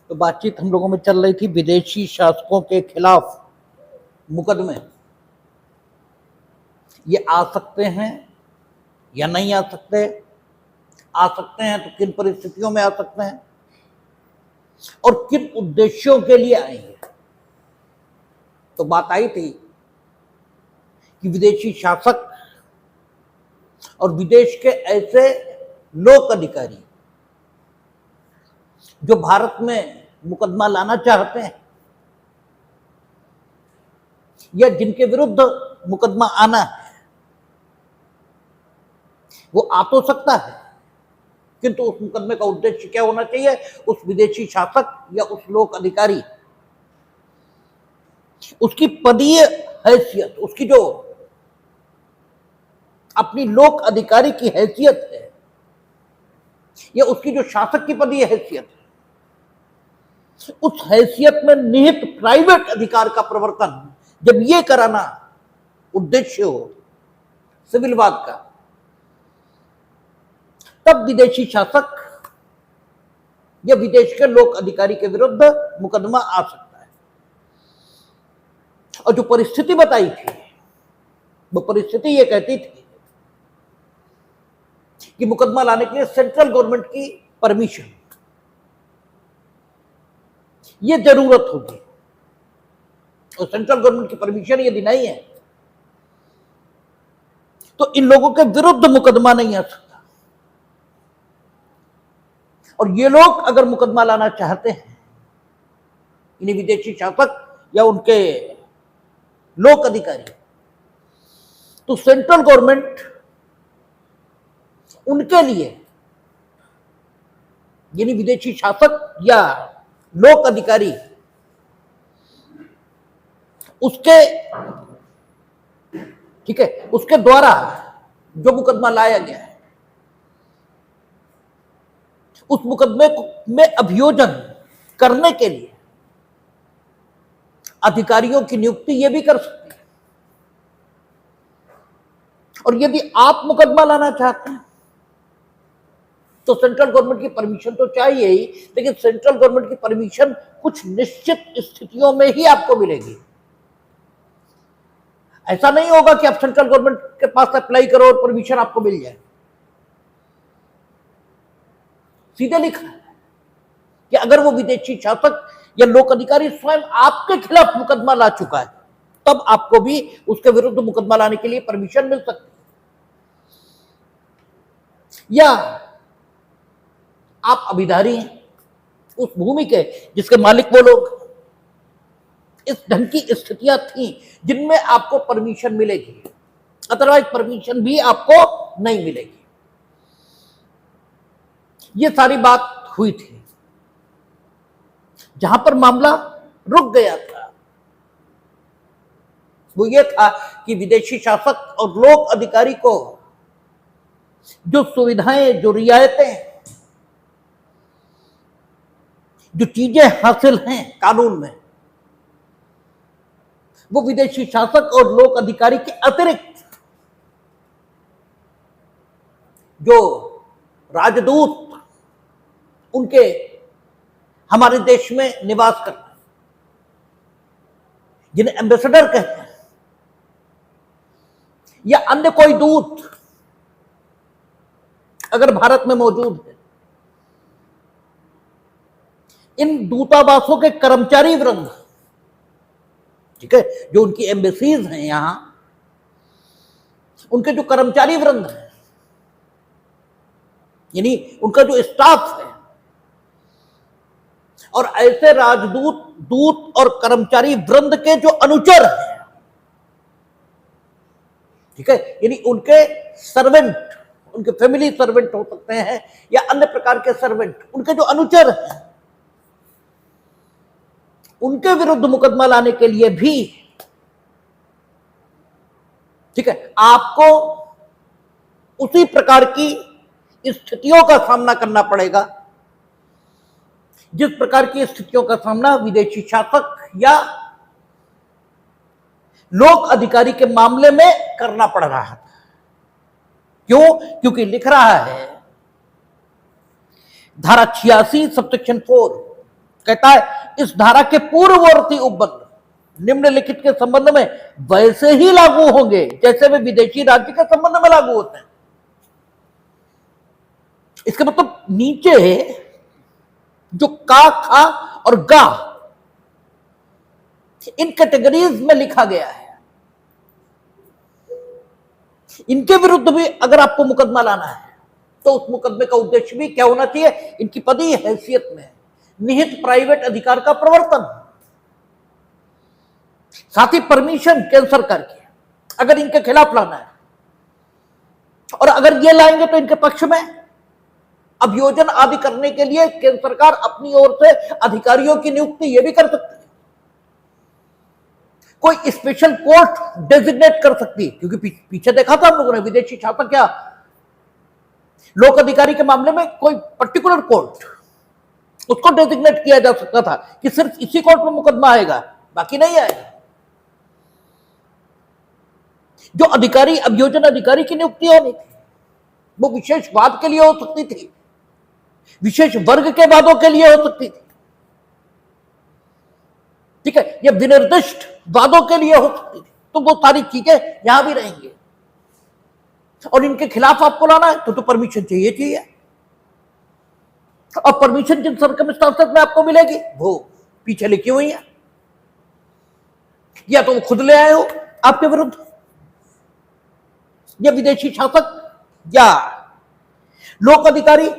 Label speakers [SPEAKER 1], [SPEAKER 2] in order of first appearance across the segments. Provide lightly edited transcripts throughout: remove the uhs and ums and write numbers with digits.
[SPEAKER 1] तो बातचीत हम लोगों में चल रही थी विदेशी शासकों के खिलाफ मुकदमे ये आ सकते हैं या नहीं आ सकते, आ सकते हैं तो किन परिस्थितियों में आ सकते हैं और किन उद्देश्यों के लिए आएंगे। तो बात आई थी कि विदेशी शासक और विदेश के ऐसे लोक अधिकारी जो भारत में मुकदमा लाना चाहते हैं या जिनके विरुद्ध मुकदमा आना है, वो आ तो सकता है, किंतु उस मुकदमे का उद्देश्य क्या होना चाहिए? उस विदेशी शासक या उस लोक अधिकारी उसकी पदीय हैसियत, उसकी जो अपनी लोक अधिकारी की हैसियत है या उसकी जो शासक की पदीय हैसियत है, उस हैसियत में निहित प्राइवेट अधिकार का प्रवर्तन जब ये कराना उद्देश्य हो सिविलवाद का, तब विदेशी शासक या विदेश के लोक अधिकारी के विरुद्ध मुकदमा आ सकता है। और जो परिस्थिति बताई थी वो परिस्थिति ये कहती थी कि मुकदमा लाने के लिए सेंट्रल गवर्नमेंट की परमिशन ये जरूरत होगी, और सेंट्रल गवर्नमेंट की परमिशन यदि नहीं है तो इन लोगों के विरुद्ध मुकदमा नहीं आ सकता। और ये लोग अगर मुकदमा लाना चाहते हैं, इन्हें विदेशी शासक या उनके लोक अधिकारी, तो सेंट्रल गवर्नमेंट उनके लिए, यानी विदेशी शासक या लोक अधिकारी, उसके ठीक है, उसके द्वारा जो मुकदमा लाया गया है उस मुकदमे में अभियोजन करने के लिए अधिकारियों की नियुक्ति ये भी कर सकते हैं। और यदि आप मुकदमा लाना चाहते हैं तो सेंट्रल गवर्नमेंट की परमिशन तो चाहिए ही, लेकिन सेंट्रल गवर्नमेंट की परमिशन कुछ निश्चित स्थितियों में ही आपको मिलेगी। ऐसा नहीं होगा कि आप सेंट्रल गवर्नमेंट के पास अप्लाई करो और परमिशन आपको मिल जाए। सीधे लिखा है कि अगर वो विदेशी शासक या लोक अधिकारी स्वयं आपके खिलाफ मुकदमा ला चुका है, तब आपको भी उसके विरुद्ध मुकदमा लाने के लिए परमिशन मिल सकती है। या आप अभिधारी हैं उस भूमि के जिसके मालिक वो लोग, इस ढंग की स्थितियां थी जिनमें आपको परमिशन मिलेगी, अदरवाइज परमिशन भी आपको नहीं मिलेगी। ये सारी बात हुई थी। जहां पर मामला रुक गया था वो ये था कि विदेशी शासक और लोक अधिकारी को जो सुविधाएं, जो रियायतें, जो चीजें हासिल हैं कानून में, वो विदेशी शासक और लोक अधिकारी के अतिरिक्त जो राजदूत उनके हमारे देश में निवास करते हैं, जिन्हें एम्बेसडर कहते हैं, या अन्य कोई दूत अगर भारत में मौजूद है, इन दूतावासों के कर्मचारी वृंद, ठीक है, जो उनकी एम्बेसीज हैं यहां, उनके जो कर्मचारी वृंद हैं, यानी उनका जो स्टाफ है, और ऐसे राजदूत, दूत और कर्मचारी वृंद के जो अनुचर हैं, ठीक है, यानी उनके सर्वेंट, उनके फैमिली सर्वेंट हो सकते हैं या अन्य प्रकार के सर्वेंट, उनके जो अनुचर हैं, उनके विरुद्ध मुकदमा लाने के लिए भी, ठीक है, आपको उसी प्रकार की स्थितियों का सामना करना पड़ेगा जिस प्रकार की स्थितियों का सामना विदेशी शासक या लोक अधिकारी के मामले में करना पड़ रहा था। क्यों? क्योंकि लिख रहा है धारा 86 सबसेक्शन 4 कहता है इस धारा के पूर्ववर्ती उपबंध निम्नलिखित के संबंध में वैसे ही लागू होंगे जैसे वे विदेशी राज्य के संबंध में लागू होते हैं। इसका मतलब नीचे जो का, खा और गा इन कैटेगरीज में लिखा गया है, इनके विरुद्ध भी अगर आपको मुकदमा लाना है तो उस मुकदमे का उद्देश्य भी क्या होना चाहिए? इनकी पदीय हैसियत में निहित प्राइवेट अधिकार का प्रवर्तन, साथ ही परमिशन केंद्र सरकार की अगर इनके खिलाफ लाना है, और अगर ये लाएंगे तो इनके पक्ष में अभियोजन आदि करने के लिए केंद्र सरकार अपनी ओर से अधिकारियों की नियुक्ति ये भी कर सकती है, कोई स्पेशल कोर्ट डेजिग्नेट कर सकती है। क्योंकि पीछे देखा था हम लोगों ने विदेशी शासक या लोक अधिकारी के मामले में कोई पर्टिकुलर कोर्ट उसको डेजिग्नेट किया जा सकता था कि सिर्फ इसी कोर्ट में मुकदमा आएगा, बाकी नहीं आएगा। जो अधिकारी अभियोजन अधिकारी की नियुक्ति होनी थी वो विशेष वाद के लिए हो सकती थी, विशेष वर्ग के वादों के लिए हो सकती थी, ठीक है, ये विनिर्दिष्ट वादों के लिए हो सकती थी। तो वो सारी चीजें यहां भी रहेंगी, और इनके खिलाफ आपको लाना है तो परमिशन चाहिए। और परमिशन जिन सर्कमस्टांसेस में आपको मिलेगी वो पीछे लिखी हुई है, या तो वो खुद ले आए हो आपके विरुद्ध, या विदेशी शासक या लोक अधिकारी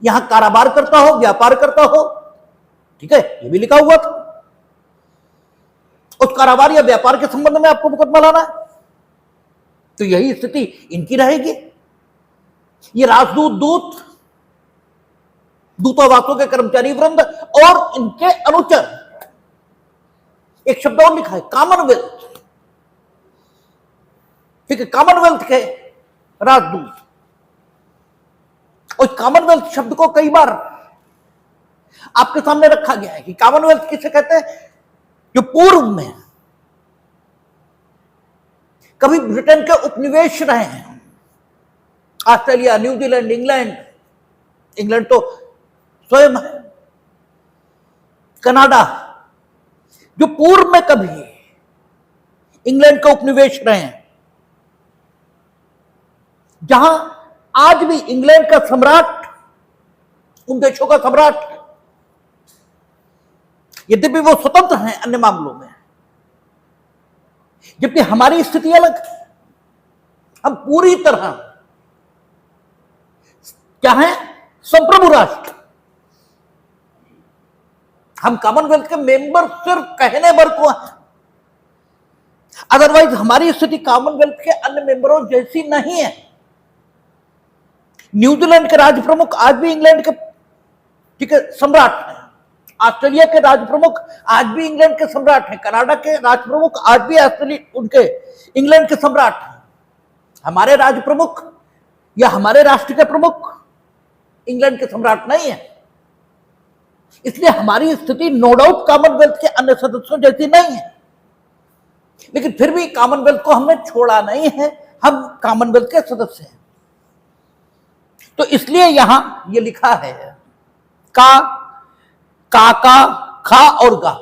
[SPEAKER 1] यहां कारोबार करता हो, व्यापार करता हो, ठीक है, ये भी लिखा हुआ था। उस कारोबार या व्यापार के संबंध में आपको मुकदमा लाना है तो यही स्थिति इनकी रहेगी। ये राजदूत, दूतावासों के कर्मचारी वृंद और इनके अनुचर, एक शब्द और लिखा है कॉमनवेल्थ, ठीक है, कॉमनवेल्थ के राजदूत। और कॉमनवेल्थ शब्द को कई बार आपके सामने रखा गया है कि कॉमनवेल्थ किसे कहते हैं? जो पूर्व में कभी ब्रिटेन के उपनिवेश रहे हैं, ऑस्ट्रेलिया, न्यूजीलैंड, इंग्लैंड तो स्वयं है, कनाडा, जो पूर्व में कभी इंग्लैंड का उपनिवेश रहे हैं, जहां आज भी इंग्लैंड का सम्राट उन देशों का सम्राट है, यद्यपि वो स्वतंत्र हैं अन्य मामलों में, जबकि हमारी स्थिति अलग है। हम पूरी तरह क्या है? संप्रभु राष्ट्र। हम कॉमनवेल्थ के मेंबर सिर्फ कहने भर को हैं, अदरवाइज हमारी स्थिति कॉमनवेल्थ के अन्य मेंबरों जैसी नहीं है। न्यूजीलैंड के राज प्रमुख आज भी इंग्लैंड के, ठीक है, सम्राट हैं। ऑस्ट्रेलिया के राज प्रमुख आज भी इंग्लैंड के सम्राट हैं। कनाडा के राज प्रमुख आज भी ऑस्ट्रेलिया उनके इंग्लैंड के सम्राट हैं। हमारे राज प्रमुख या हमारे राष्ट्र के प्रमुख इंग्लैंड के सम्राट नहीं है। इसलिए हमारी स्थिति नो डाउट कॉमनवेल्थ के अन्य सदस्यों जैसी नहीं है, लेकिन फिर भी कॉमनवेल्थ को हमने छोड़ा नहीं है, हम कॉमनवेल्थ के सदस्य हैं। तो इसलिए यहां ये लिखा है का, खा और गा,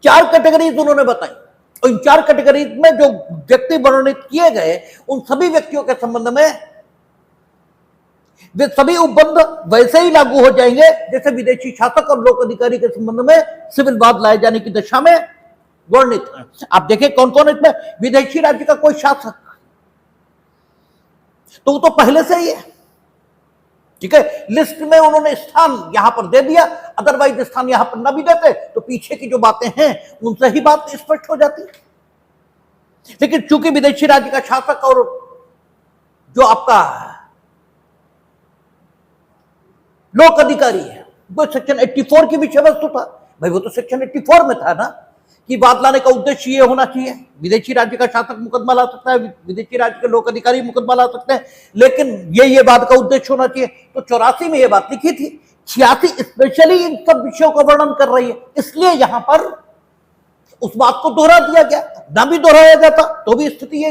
[SPEAKER 1] चार कैटेगरीज उन्होंने बताई, और इन चार कैटेगरीज में जो व्यक्ति वर्णित किए गए उन सभी व्यक्तियों के संबंध में वे सभी उपबंध वैसे ही लागू हो जाएंगे जैसे विदेशी शासक और लोक अधिकारी के संबंध में सिविल वाद लाए जाने की दशा में वर्णित है। आप देखें कौन कौन इसमें, विदेशी राज्य का कोई शासक तो वो तो पहले से ही है, ठीक है, लिस्ट में उन्होंने स्थान यहां पर दे दिया, अदरवाइज स्थान यहां पर ना भी देते तो पीछे की जो बातें हैं उनसे ही बात स्पष्ट हो जाती। लेकिन चूंकि विदेशी राज्य का शासक और जो आपका लोक अधिकारी है वो सेक्शन 84 की विषय वस्तु था। भाई वो तो सेक्शन 84 में था ना कि बात लाने का उद्देश्य ये होना चाहिए, विदेशी राज्य का शासक मुकदमा ला सकता है, विदेशी राज्य के लोक अधिकारी मुकदमा ला सकते हैं, लेकिन ये बात का उद्देश्य होना चाहिए। तो 84 में ये बात लिखी थी, 86 स्पेशली इन सब विषयों का वर्णन कर रही है, इसलिए यहां पर उस बात को दोहरा दिया गया। ना भी दोहराया जाता तो भी स्थिति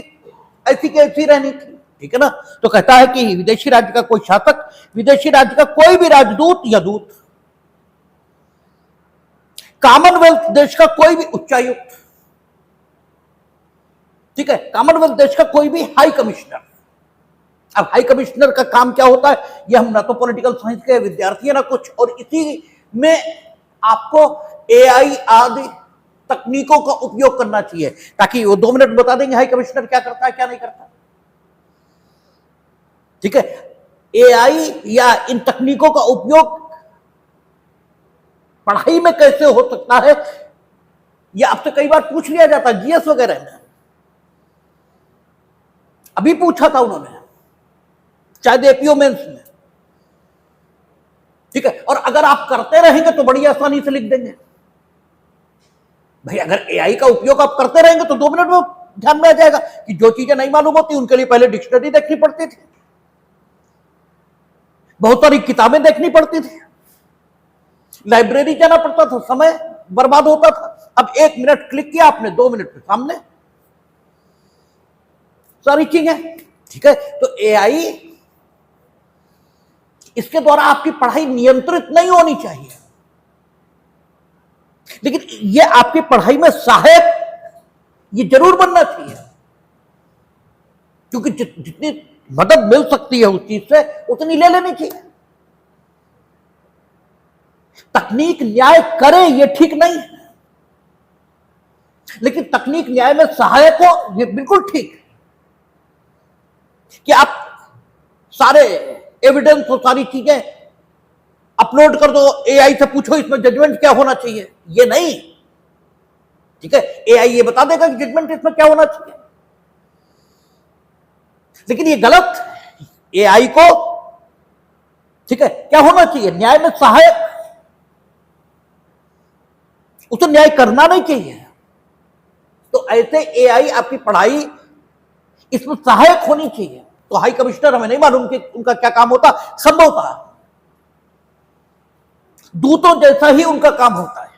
[SPEAKER 1] ऐसी की ऐसी रहनी थी, ठीक है ना। तो कहता है कि विदेशी राज्य का कोई शासक, विदेशी राज्य का कोई भी राजदूत या दूत कॉमनवेल्थ देश का कोई भी उच्चायुक्त, ठीक है, कॉमनवेल्थ देश का कोई भी हाई कमिश्नर। अब हाई कमिश्नर का काम क्या होता है, ये हम ना तो पॉलिटिकल साइंस के विद्यार्थी है ना कुछ, और इसी में आपको एआई आदि तकनीकों का उपयोग करना चाहिए, ताकि वो 2 मिनट बता देंगे हाई कमिश्नर क्या करता है क्या नहीं करता। ठीक है, एआई या इन तकनीकों का उपयोग पढ़ाई में कैसे हो सकता है, यह आपसे कई बार पूछ लिया जाता है जीएस वगैरह में। अभी पूछा था उन्होंने, शायद एपीओ मेंस में। ठीक है, और अगर आप करते रहेंगे तो बड़ी आसानी से लिख देंगे। भाई अगर एआई का उपयोग आप करते रहेंगे तो 2 मिनट में ध्यान में आ जाएगा कि जो चीजें नहीं मालूम होती उनके लिए पहले डिक्शनरी देखनी पड़ती थी, बहुत सारी किताबें देखनी पड़ती थी, लाइब्रेरी जाना पड़ता था, समय बर्बाद होता था। अब 1 मिनट क्लिक किया आपने, 2 मिनट में सामने सारी चीजें। ठीक है, तो एआई, इसके द्वारा आपकी पढ़ाई नियंत्रित नहीं होनी चाहिए, लेकिन ये आपकी पढ़ाई में सहायक ये जरूर बनना चाहिए, क्योंकि जितनी मदद मिल सकती है उस चीज से उतनी ले लेनी चाहिए। तकनीक न्याय करे ये ठीक नहीं है, लेकिन तकनीक न्याय में सहायक हो ये बिल्कुल ठीक है। कि आप सारे एविडेंस और सारी चीजें अपलोड कर दो, एआई से पूछो इसमें जजमेंट क्या होना चाहिए, ये नहीं। ठीक है, एआई ये बता देगा कि जजमेंट इसमें क्या होना चाहिए, लेकिन ये गलत है। एआई को, ठीक है, क्या होना चाहिए, न्याय में सहायक, उसे न्याय करना नहीं चाहिए। तो ऐसे एआई आपकी पढ़ाई इसमें सहायक होनी चाहिए। तो हाई कमिश्नर हमें नहीं मालूम कि उनका क्या काम होता, संभवतः दूतों जैसा ही उनका काम होता है,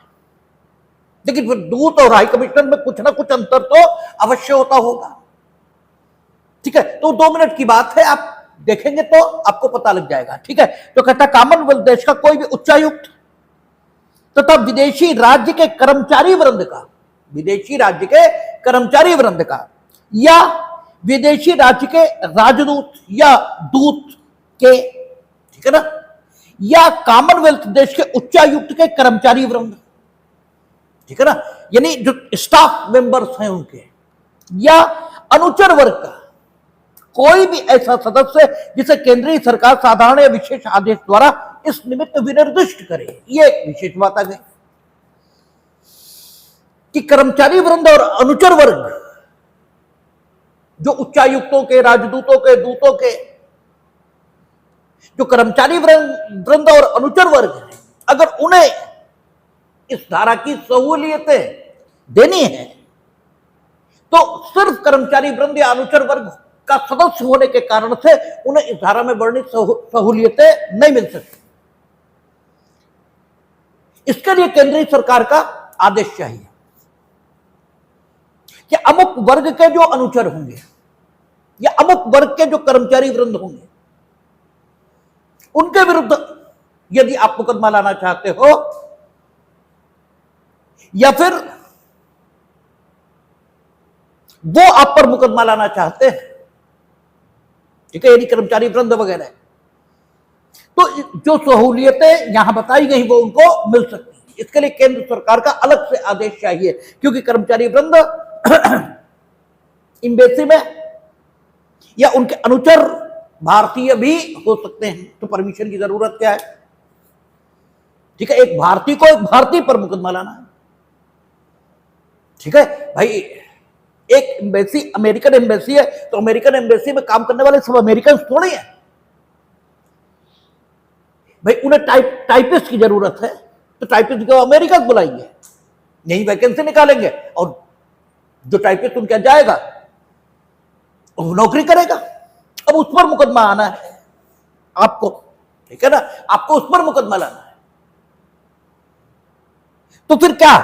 [SPEAKER 1] लेकिन फिर दूत और हाई कमिश्नर में कुछ ना कुछ अंतर तो अवश्य होता होगा। ठीक है, तो 2 मिनट की बात है, आप देखेंगे तो आपको पता लग जाएगा। ठीक है, तो कहता कॉमनवेल्थ देश का कोई भी उच्चायुक्त तथा विदेशी राज्य के कर्मचारी वृंद का, विदेशी राज्य के कर्मचारी वृंद का, या विदेशी राज्य के राजदूत या दूत के, ठीक है ना, या कॉमनवेल्थ देश के उच्चायुक्त के कर्मचारी वृंद, ठीक है ना, यानी जो स्टाफ मेंबर्स हैं उनके, या अनुचर वर्ग का कोई भी ऐसा सदस्य जिसे केंद्रीय सरकार साधारण या विशेष आदेश द्वारा इस निमित्त विनिर्दिष्ट करे। ये एक विशेष बात आ गई कि कर्मचारी वृंद और अनुचर वर्ग, जो उच्चायुक्तों के, राजदूतों के, दूतों के, जो कर्मचारी वृंद और अनुचर वर्ग हैं, अगर उन्हें इस धारा की सहूलियतें देनी है तो सिर्फ कर्मचारी वृंद या अनुचर वर्ग का सदस्य होने के कारण से उन्हें इस धारा में वर्णित सहूलियतें नहीं मिल सकती। इसके लिए केंद्रीय सरकार का आदेश चाहिए कि अमुक वर्ग के जो अनुचर होंगे या अमुक वर्ग के जो कर्मचारी वृंद होंगे, उनके विरुद्ध यदि आप मुकदमा लाना चाहते हो, या फिर वो आप पर मुकदमा लाना चाहते हैं, ठीक है, यदि कर्मचारी वृंद वगैरह, तो जो सहूलियतें यहां बताई गई वो उनको मिल सकती है। इसके लिए केंद्र सरकार का अलग से आदेश चाहिए, क्योंकि कर्मचारी वृंद एम्बेसी में या उनके अनुचर भारतीय भी हो सकते हैं, तो परमिशन की जरूरत क्या है। ठीक है, एक भारतीय को एक भारतीय पर मुकदमा लाना है। ठीक है भाई, एक एम्बेसी अमेरिकन एम्बेसी है तो अमेरिकन एम्बेसी में काम करने वाले सब अमेरिकन थोड़ी हैं भाई, उन्हें टाइपिस्ट की जरूरत है तो टाइपिस्ट को अमेरिका बुलाएंगे, यही वैकेंसी निकालेंगे, और जो टाइपिस्ट उनके जाएगा वो नौकरी करेगा। अब उस पर मुकदमा आना है आपको, ठीक है ना, आपको उस पर मुकदमा लाना है। तो फिर क्या,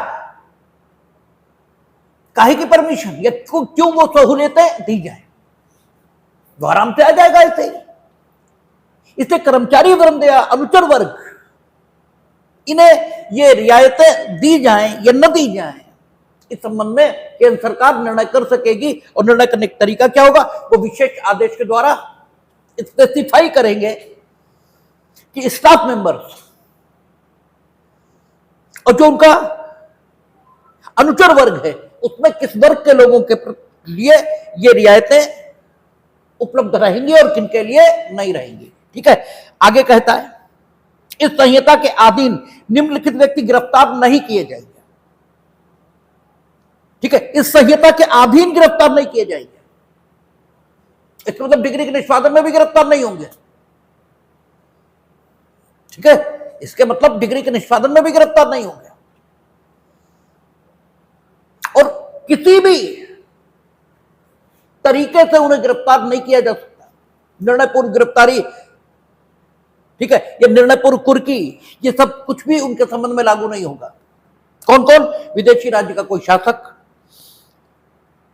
[SPEAKER 1] काहे की परमिशन, या क्यों वो सहूलियतें दी जाए, वो आराम से आ जाएगा ऐसे ही। इससे कर्मचारी वृंद या अनुचर वर्ग इन्हें ये रियायतें दी जाएं या न दी जाएं, इस संबंध में केंद्र सरकार निर्णय कर सकेगी। और निर्णय करने का तरीका क्या होगा, वो विशेष आदेश के द्वारा स्पेसिफाई करेंगे कि स्टाफ मेंबर्स और जो उनका अनुचर वर्ग है उसमें किस वर्ग के लोगों के लिए ये रियायतें उपलब्ध रहेंगी और किन के लिए नहीं रहेंगी। ठीक है, आगे कहता है इस संहिता के अधीन निम्नलिखित व्यक्ति गिरफ्तार नहीं किए जाएंगे। ठीक है, इस संहिता के अधीन गिरफ्तार नहीं किए जाएंगे, इसका मतलब डिग्री के निष्पादन में भी गिरफ्तार नहीं होंगे। ठीक है, इसके मतलब डिग्री के निष्पादन में भी गिरफ्तार नहीं होंगे और किसी भी तरीके से उन्हें गिरफ्तार नहीं किया जा सकता। निर्णय पूर्व गिरफ्तारी, ठीक है, ये निर्णय पूर्व कुर्की, ये सब कुछ भी उनके संबंध में लागू नहीं होगा। कौन कौन, विदेशी राज्य का कोई शासक,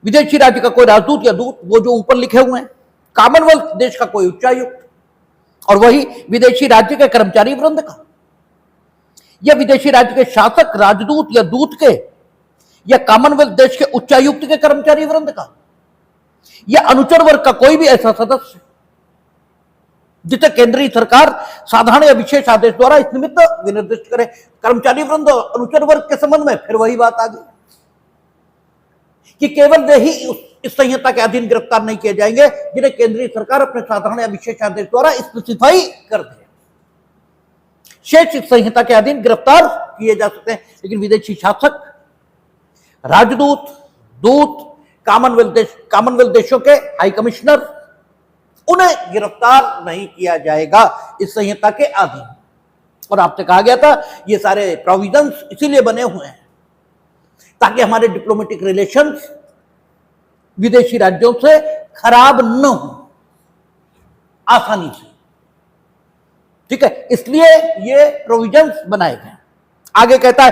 [SPEAKER 1] विदेशी राज्य का कोई राजदूत या दूत, वो जो ऊपर लिखे हुए हैं, कॉमनवेल्थ देश का कोई उच्चायुक्त, और वही विदेशी राज्य के कर्मचारी वृंद का, या विदेशी राज्य के शासक, राजदूत या दूत के, या कॉमनवेल्थ देश के उच्चायुक्त के कर्मचारी वृंद का, या अनुचर वर्ग का कोई भी ऐसा सदस्य जिसे केंद्रीय सरकार साधारण या विशेष आदेश द्वारा इस निमित्त विनिर्दिष्ट करे। कर्मचारी वृंद और अनुचर वर्ग के संबंध में फिर वही बात आ गई कि केवल वे ही इस संहिता के अधीन गिरफ्तार नहीं किए जाएंगे जिन्हें केंद्रीय सरकार अपने साधारण या विशेष आदेश द्वारा स्पेसिफाई कर दे। शेष इस संहिता के अधीन गिरफ्तार किए जा सकते हैं, लेकिन विदेशी शासक, राजदूत, दूत, कॉमनवेल्थ देशों के हाई कमिश्नर, उन्हें गिरफ्तार नहीं किया जाएगा इस संहिता के अधीन। और आपसे कहा गया था ये सारे प्रोविजंस इसीलिए बने हुए हैं ताकि हमारे डिप्लोमेटिक रिलेशंस विदेशी राज्यों से खराब न हो आसानी से। ठीक है, इसलिए ये प्रोविजंस बनाए गए। आगे कहता है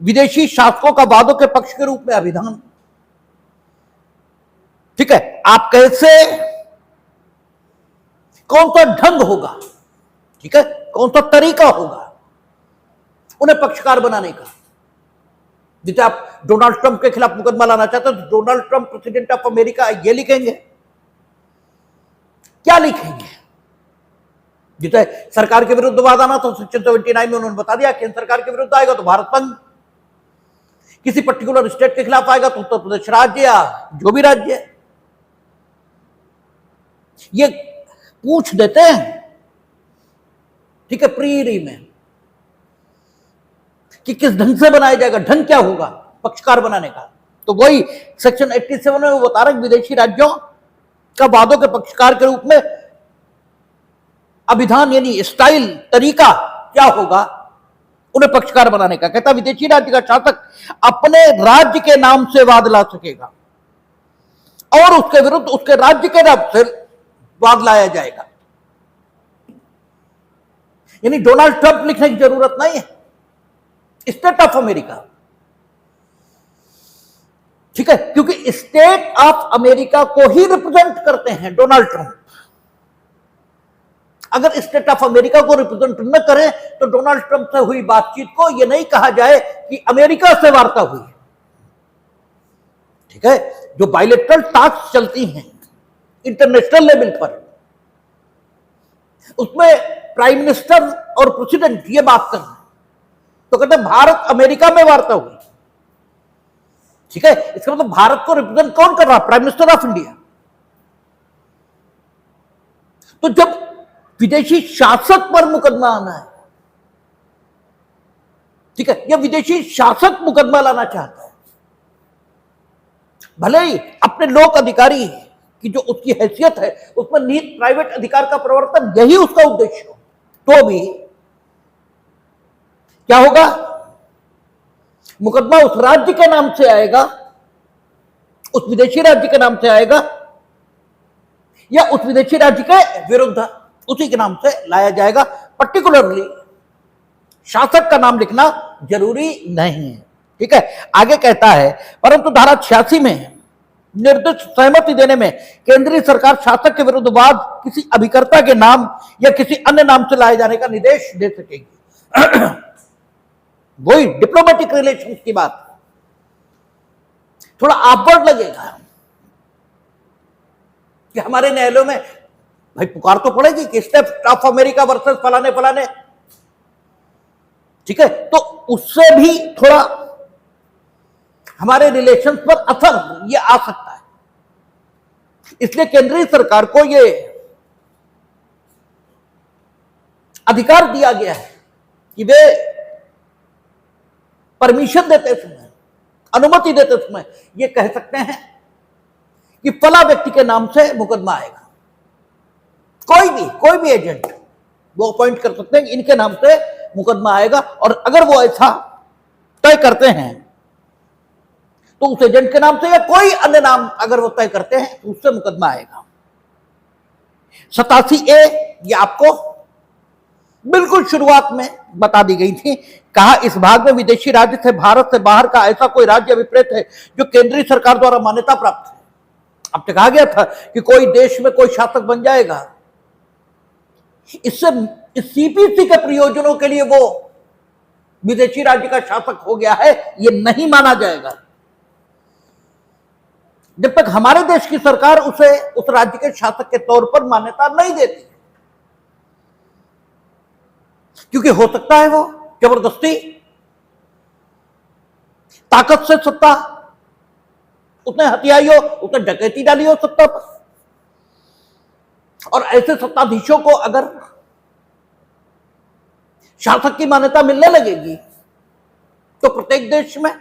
[SPEAKER 1] विदेशी शासकों का वादों के पक्ष के रूप में अभिधान। ठीक है, आप कैसे, कौन सा ढंग होगा, ठीक है, कौन सा तरीका होगा उन्हें पक्षकार बनाने का। जैसे आप डोनाल्ड ट्रंप के खिलाफ मुकदमा लाना चाहते हैं तो Donald Trump president of America ये लिखेंगे, क्या लिखेंगे। जैसे सरकार के विरुद्ध वाद आना तो सेक्शन 79 में उन्होंने बता दिया केंद्र सरकार के विरुद्ध आएगा तो भारत बंद, किसी पर्टिकुलर स्टेट के खिलाफ आएगा तो उत्तर प्रदेश राज्य या जो भी राज्य है ये पूछ देते हैं। ठीक है, प्री में कि किस ढंग से बनाया जाएगा, ढंग क्या होगा पक्षकार बनाने का। तो वही सेक्शन 87 में वो बता रहे विदेशी राज्यों का वादों के पक्षकार के रूप में अभिधान यानी स्टाइल, तरीका क्या होगा उन्हें पक्षकार बनाने का। कहता विदेशी राज्य का शासक अपने राज्य के नाम से वाद ला सकेगा और उसके विरुद्ध उसके राज्य के नाम से वाद लाया जाएगा। यानी डोनाल्ड ट्रंप लिखने की जरूरत नहीं है, स्टेट ऑफ अमेरिका। ठीक है, क्योंकि स्टेट ऑफ अमेरिका को ही रिप्रेजेंट करते हैं डोनाल्ड ट्रंप। अगर स्टेट ऑफ अमेरिका को रिप्रेजेंट न करें तो डोनाल्ड ट्रंप से हुई बातचीत को यह नहीं कहा जाए कि अमेरिका से वार्ता हुई। ठीक है, जो बायलैटरल टॉक्स चलती हैं इंटरनेशनल लेवल पर, उसमें प्राइम मिनिस्टर और प्रेसिडेंट ये बात कर रहे हैं तो कहते हैं भारत अमेरिका में वार्ता हुई। ठीक है, इसका मतलब भारत को रिप्रेजेंट कौन कर रहा है, प्राइम मिनिस्टर ऑफ इंडिया। तो जब विदेशी शासक पर मुकदमा आना है, ठीक है, या विदेशी शासक मुकदमा लाना चाहता है, भले ही अपने लोक अधिकारी की जो उसकी हैसियत है उसमें निहित प्राइवेट अधिकार का प्रवर्तन यही उसका उद्देश्य हो, तो भी क्या होगा, मुकदमा उस राज्य के नाम से आएगा, उस विदेशी राज्य के नाम से आएगा या उस विदेशी राज्य के विरुद्ध उसी के नाम से लाया जाएगा। पर्टिकुलरली शासक का नाम लिखना जरूरी नहीं है। ठीक है, आगे कहता है परंतु धारा 86 में निर्दिष्ट सहमति देने में केंद्रीय सरकार शासक के विरुद्ध वाद किसी अभिकर्ता के नाम या किसी अन्य नाम से लाए जाने का निर्देश दे सकेगी। वही डिप्लोमेटिक रिलेशंस की बात, थोड़ा ऑकवर्ड लगेगा कि हमारे न्यायालयों में भाई पुकार तो पड़ेगी कि स्टेट ऑफ अमेरिका वर्सेस फलाने फलाने, ठीक है, तो उससे भी थोड़ा हमारे रिलेशंस पर असर ये आ सकता है। इसलिए केंद्रीय सरकार को ये अधिकार दिया गया है कि वे परमिशन देते समय, अनुमति देते समय ये कह सकते हैं कि फला व्यक्ति के नाम से मुकदमा आएगा। कोई भी एजेंट वो अपॉइंट कर सकते हैं, इनके नाम से मुकदमा आएगा, और अगर वो ऐसा तय करते हैं तो उस एजेंट के नाम से या कोई अन्य नाम अगर वो तय करते हैं तो उससे मुकदमा आएगा। 87A ये आपको बिल्कुल शुरुआत में बता दी गई थी। कहा इस भाग में विदेशी राज्य से भारत से बाहर का ऐसा कोई राज्य अभिप्रेत है जो केंद्रीय सरकार द्वारा मान्यता प्राप्त है। अब तक कहा गया था कि कोई देश में कोई शासक बन जाएगा, इससे इस सीपीसी के प्रयोजनों के लिए वो विदेशी राज्य का शासक हो गया है, ये नहीं माना जाएगा जब तक हमारे देश की सरकार उसे उस राज्य के शासक के तौर पर मान्यता नहीं देती, क्योंकि हो सकता है वो जबरदस्ती ताकत से सत्ता उसने हथियाई हो, उसने डकैती डाली हो सत्ता पर, और ऐसे सत्ताधीशों को अगर शासक की मान्यता मिलने लगेगी तो प्रत्येक देश में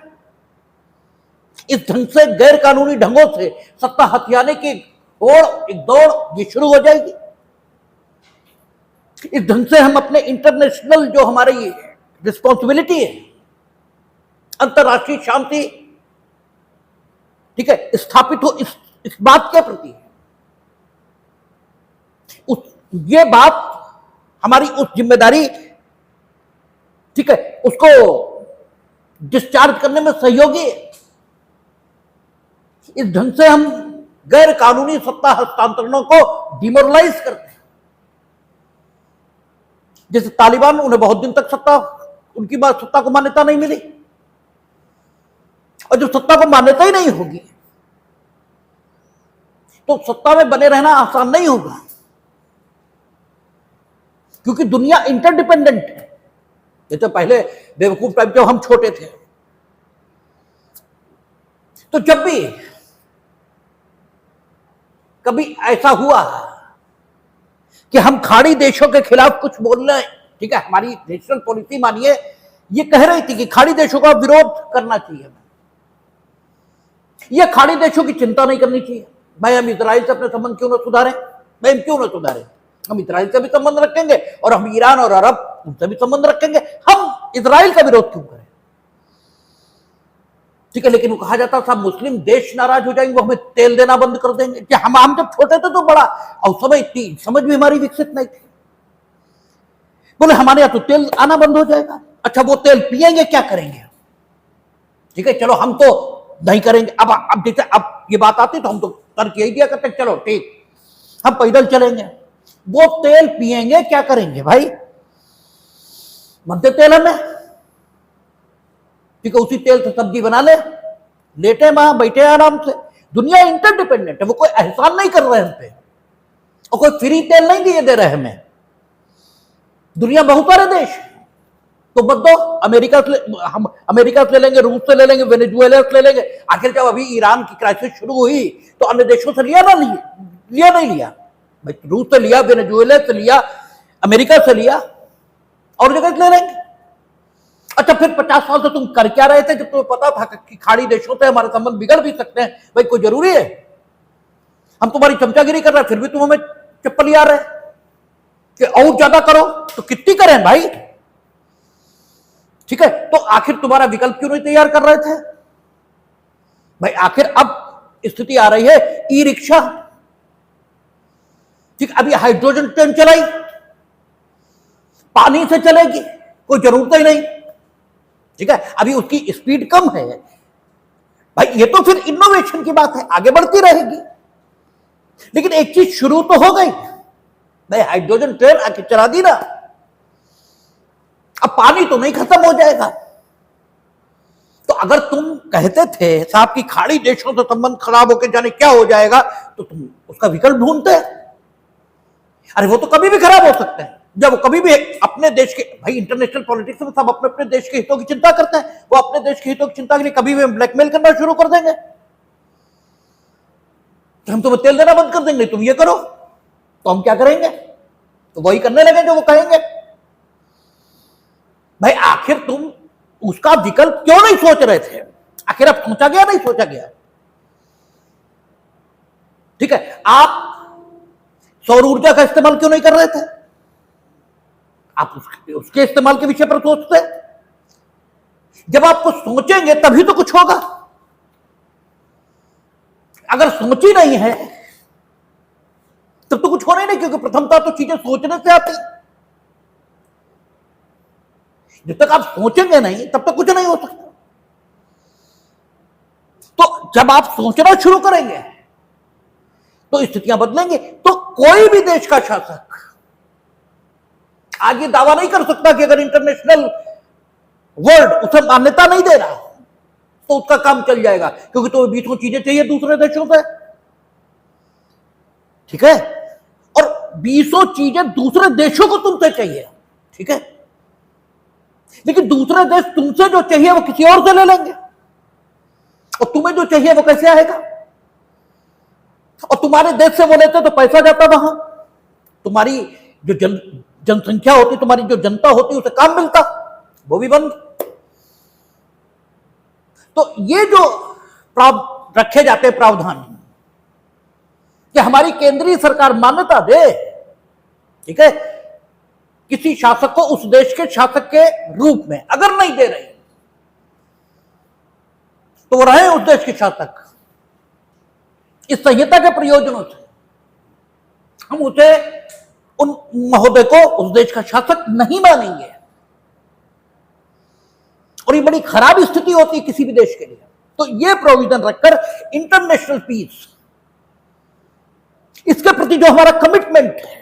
[SPEAKER 1] इस ढंग से गैर कानूनी ढंगों से सत्ता हथियाने की एक दौड़ ये शुरू हो जाएगी। इस ढंग से हम अपने इंटरनेशनल जो हमारी रिस्पॉन्सिबिलिटी है, अंतरराष्ट्रीय शांति, ठीक है, स्थापित हो इस बात के प्रति ये बात हमारी उस जिम्मेदारी, ठीक है, उसको डिस्चार्ज करने में सहयोगी है। इस ढंग से हम गैर कानूनी सत्ता हस्तांतरणों को डिमोरलाइज करते हैं। जैसे तालिबान, उन्हें बहुत दिन तक उनकी सत्ता को मान्यता नहीं मिली, और जब सत्ता को मान्यता ही नहीं होगी तो सत्ता में बने रहना आसान नहीं होगा, क्योंकि दुनिया इंटरडिपेंडेंट है। ये तो पहले बेवकूफ टाइप जब हम छोटे थे, तो जब भी कभी ऐसा हुआ कि हम खाड़ी देशों के खिलाफ कुछ बोल रहे हैं, ठीक है, हमारी नेशनल पॉलिसी मानिए ये कह रही थी कि खाड़ी देशों का विरोध करना चाहिए, ये खाड़ी देशों की चिंता नहीं करनी चाहिए। भाई हम इजराइल से अपने संबंध क्यों ना सुधारें, भाई हम क्यों ना सुधारें, हम इजराइल से भी संबंध रखेंगे और हम ईरान और अरब उनसे भी संबंध रखेंगे, हम इजराइल का विरोध क्यों करें, ठीक है। लेकिन वो कहा जाता था मुस्लिम देश नाराज हो जाएंगे, वो हमें तेल देना बंद कर देंगे। कि हम जब छोटे थे तो बड़ा और समझ भी हमारी विकसित नहीं थी, बोले हमारे यहां तो तेल आना बंद हो जाएगा। अच्छा वो तेल पिएंगे क्या करेंगे, ठीक है, चलो हम तो नहीं करेंगे। अब जैसे अब ये बात आती तो हम तो तर्क यही दिया करते, चलो ठीक हम पैदल चलेंगे। वो तेल पिएंगे क्या करेंगे भाई, मध्य तेल हमें, ठीक है, उसी तेल से सब्जी बना लेटे वहां बैठे आराम से। दुनिया इंटरडिपेंडेंट है, वो कोई एहसान नहीं कर रहे हम पे, और कोई फ्री तेल नहीं दिए दे रहे हमें। दुनिया बहुत सारे देश, तो मत दो, हम अमेरिका से ले लेंगे, रूस से ले लेंगे, वेनेजुएला से ले लेंगे। आखिर जब अभी ईरान की क्राइसिस शुरू हुई तो अन्य देशों से लिया नहीं लिया भाई, रूस से लिया, वेनेजुएला से लिया, अमेरिका से लिया, और जगह ले लेंगे। अच्छा फिर 50 साल से तुम कर क्या रहे थे जब तुम्हें पता था कि खाड़ी देशों से हमारे संबंध बिगड़ भी सकते हैं। भाई कोई जरूरी है, हम तुम्हारी चमचागिरी कर रहे हैं फिर भी तुम हमें चप्पल यार रहे कि और ज्यादा करो, तो कितनी करें भाई, ठीक है। तो आखिर तुम्हारा विकल्प क्यों नहीं तैयार कर रहे थे भाई। आखिर अब स्थिति आ रही है ई रिक्शा, ठीक, अभी हाइड्रोजन ट्रेन चलाई, पानी से चलेगी, कोई जरूरत ही नहीं, ठीक है, अभी उसकी स्पीड कम है भाई। ये तो फिर इनोवेशन की बात है, आगे बढ़ती रहेगी। लेकिन एक चीज शुरू तो हो गई भाई, हाइड्रोजन ट्रेन आके चला दी ना, अब पानी तो नहीं खत्म हो जाएगा, अगर तुम कहते थे साहब की खाड़ी देशों से संबंध खराब होकर जाने क्या हो जाएगा, तो तुम उसका विकल्प ढूंढते। अरे वो तो कभी भी खराब हो सकते हैं, जब वो कभी भी अपने देश के, भाई इंटरनेशनल पॉलिटिक्स में सब अपने अपने देश के हितों की चिंता करते हैं, वो अपने देश के हितों की चिंता के लिए कभी भी ब्लैकमेल करना शुरू कर देंगे, तो हम तुम्हें तेल देना बंद कर देंगे, तुम ये करो, तो हम क्या करेंगे? तो वही करने लगे जो वो कहेंगे। भाई आखिर तुम उसका विकल्प क्यों नहीं सोच रहे थे? आखिर अब सोचा गया, नहीं सोचा गया? ठीक है, आप सौर ऊर्जा का इस्तेमाल क्यों नहीं कर रहे थे? आप उसके इस्तेमाल के विषय पर सोचते। जब आपको सोचेंगे तभी तो कुछ होगा। अगर सोची नहीं है तब तो कुछ होना ही नहीं, क्योंकि प्रथमता तो चीजें सोचने से आती। जब तक आप सोचेंगे नहीं तब तक कुछ नहीं हो सकता। तो जब आप सोचना शुरू करेंगे तो स्थितियां बदलेंगे। तो कोई भी देश का शासक आज ये दावा नहीं कर सकता कि अगर इंटरनेशनल वर्ल्ड उसे मान्यता नहीं दे रहा तो उसका काम चल जाएगा, क्योंकि तो 20 चीजें चाहिए दूसरे देशों से। ठीक है, और 20 चीजें दूसरे देशों को तुमसे चाहिए, ठीक है, लेकिन दूसरे देश तुमसे जो चाहिए वो किसी और से ले लेंगे, और तुम्हें जो चाहिए वो कैसे आएगा? और तुम्हारे देश से वो लेते तो पैसा जाता वहां, तुम्हारी जो जनसंख्या होती, तुम्हारी जो जनता होती, उसे काम मिलता, वो भी बंद। तो ये जो रखे जाते हैं प्रावधान कि हमारी केंद्रीय सरकार मान्यता दे, ठीक है, किसी शासक को उस देश के शासक के रूप में, अगर नहीं दे रही तो वो रहे उस देश के शासक। इस संहिता के प्रयोजनों से हम उसे, उन महोदय को उस देश का शासक नहीं मानेंगे, और ये बड़ी खराब स्थिति होती है किसी भी देश के लिए। तो ये प्रोविजन रखकर इंटरनेशनल पीस, इसके प्रति जो हमारा कमिटमेंट है,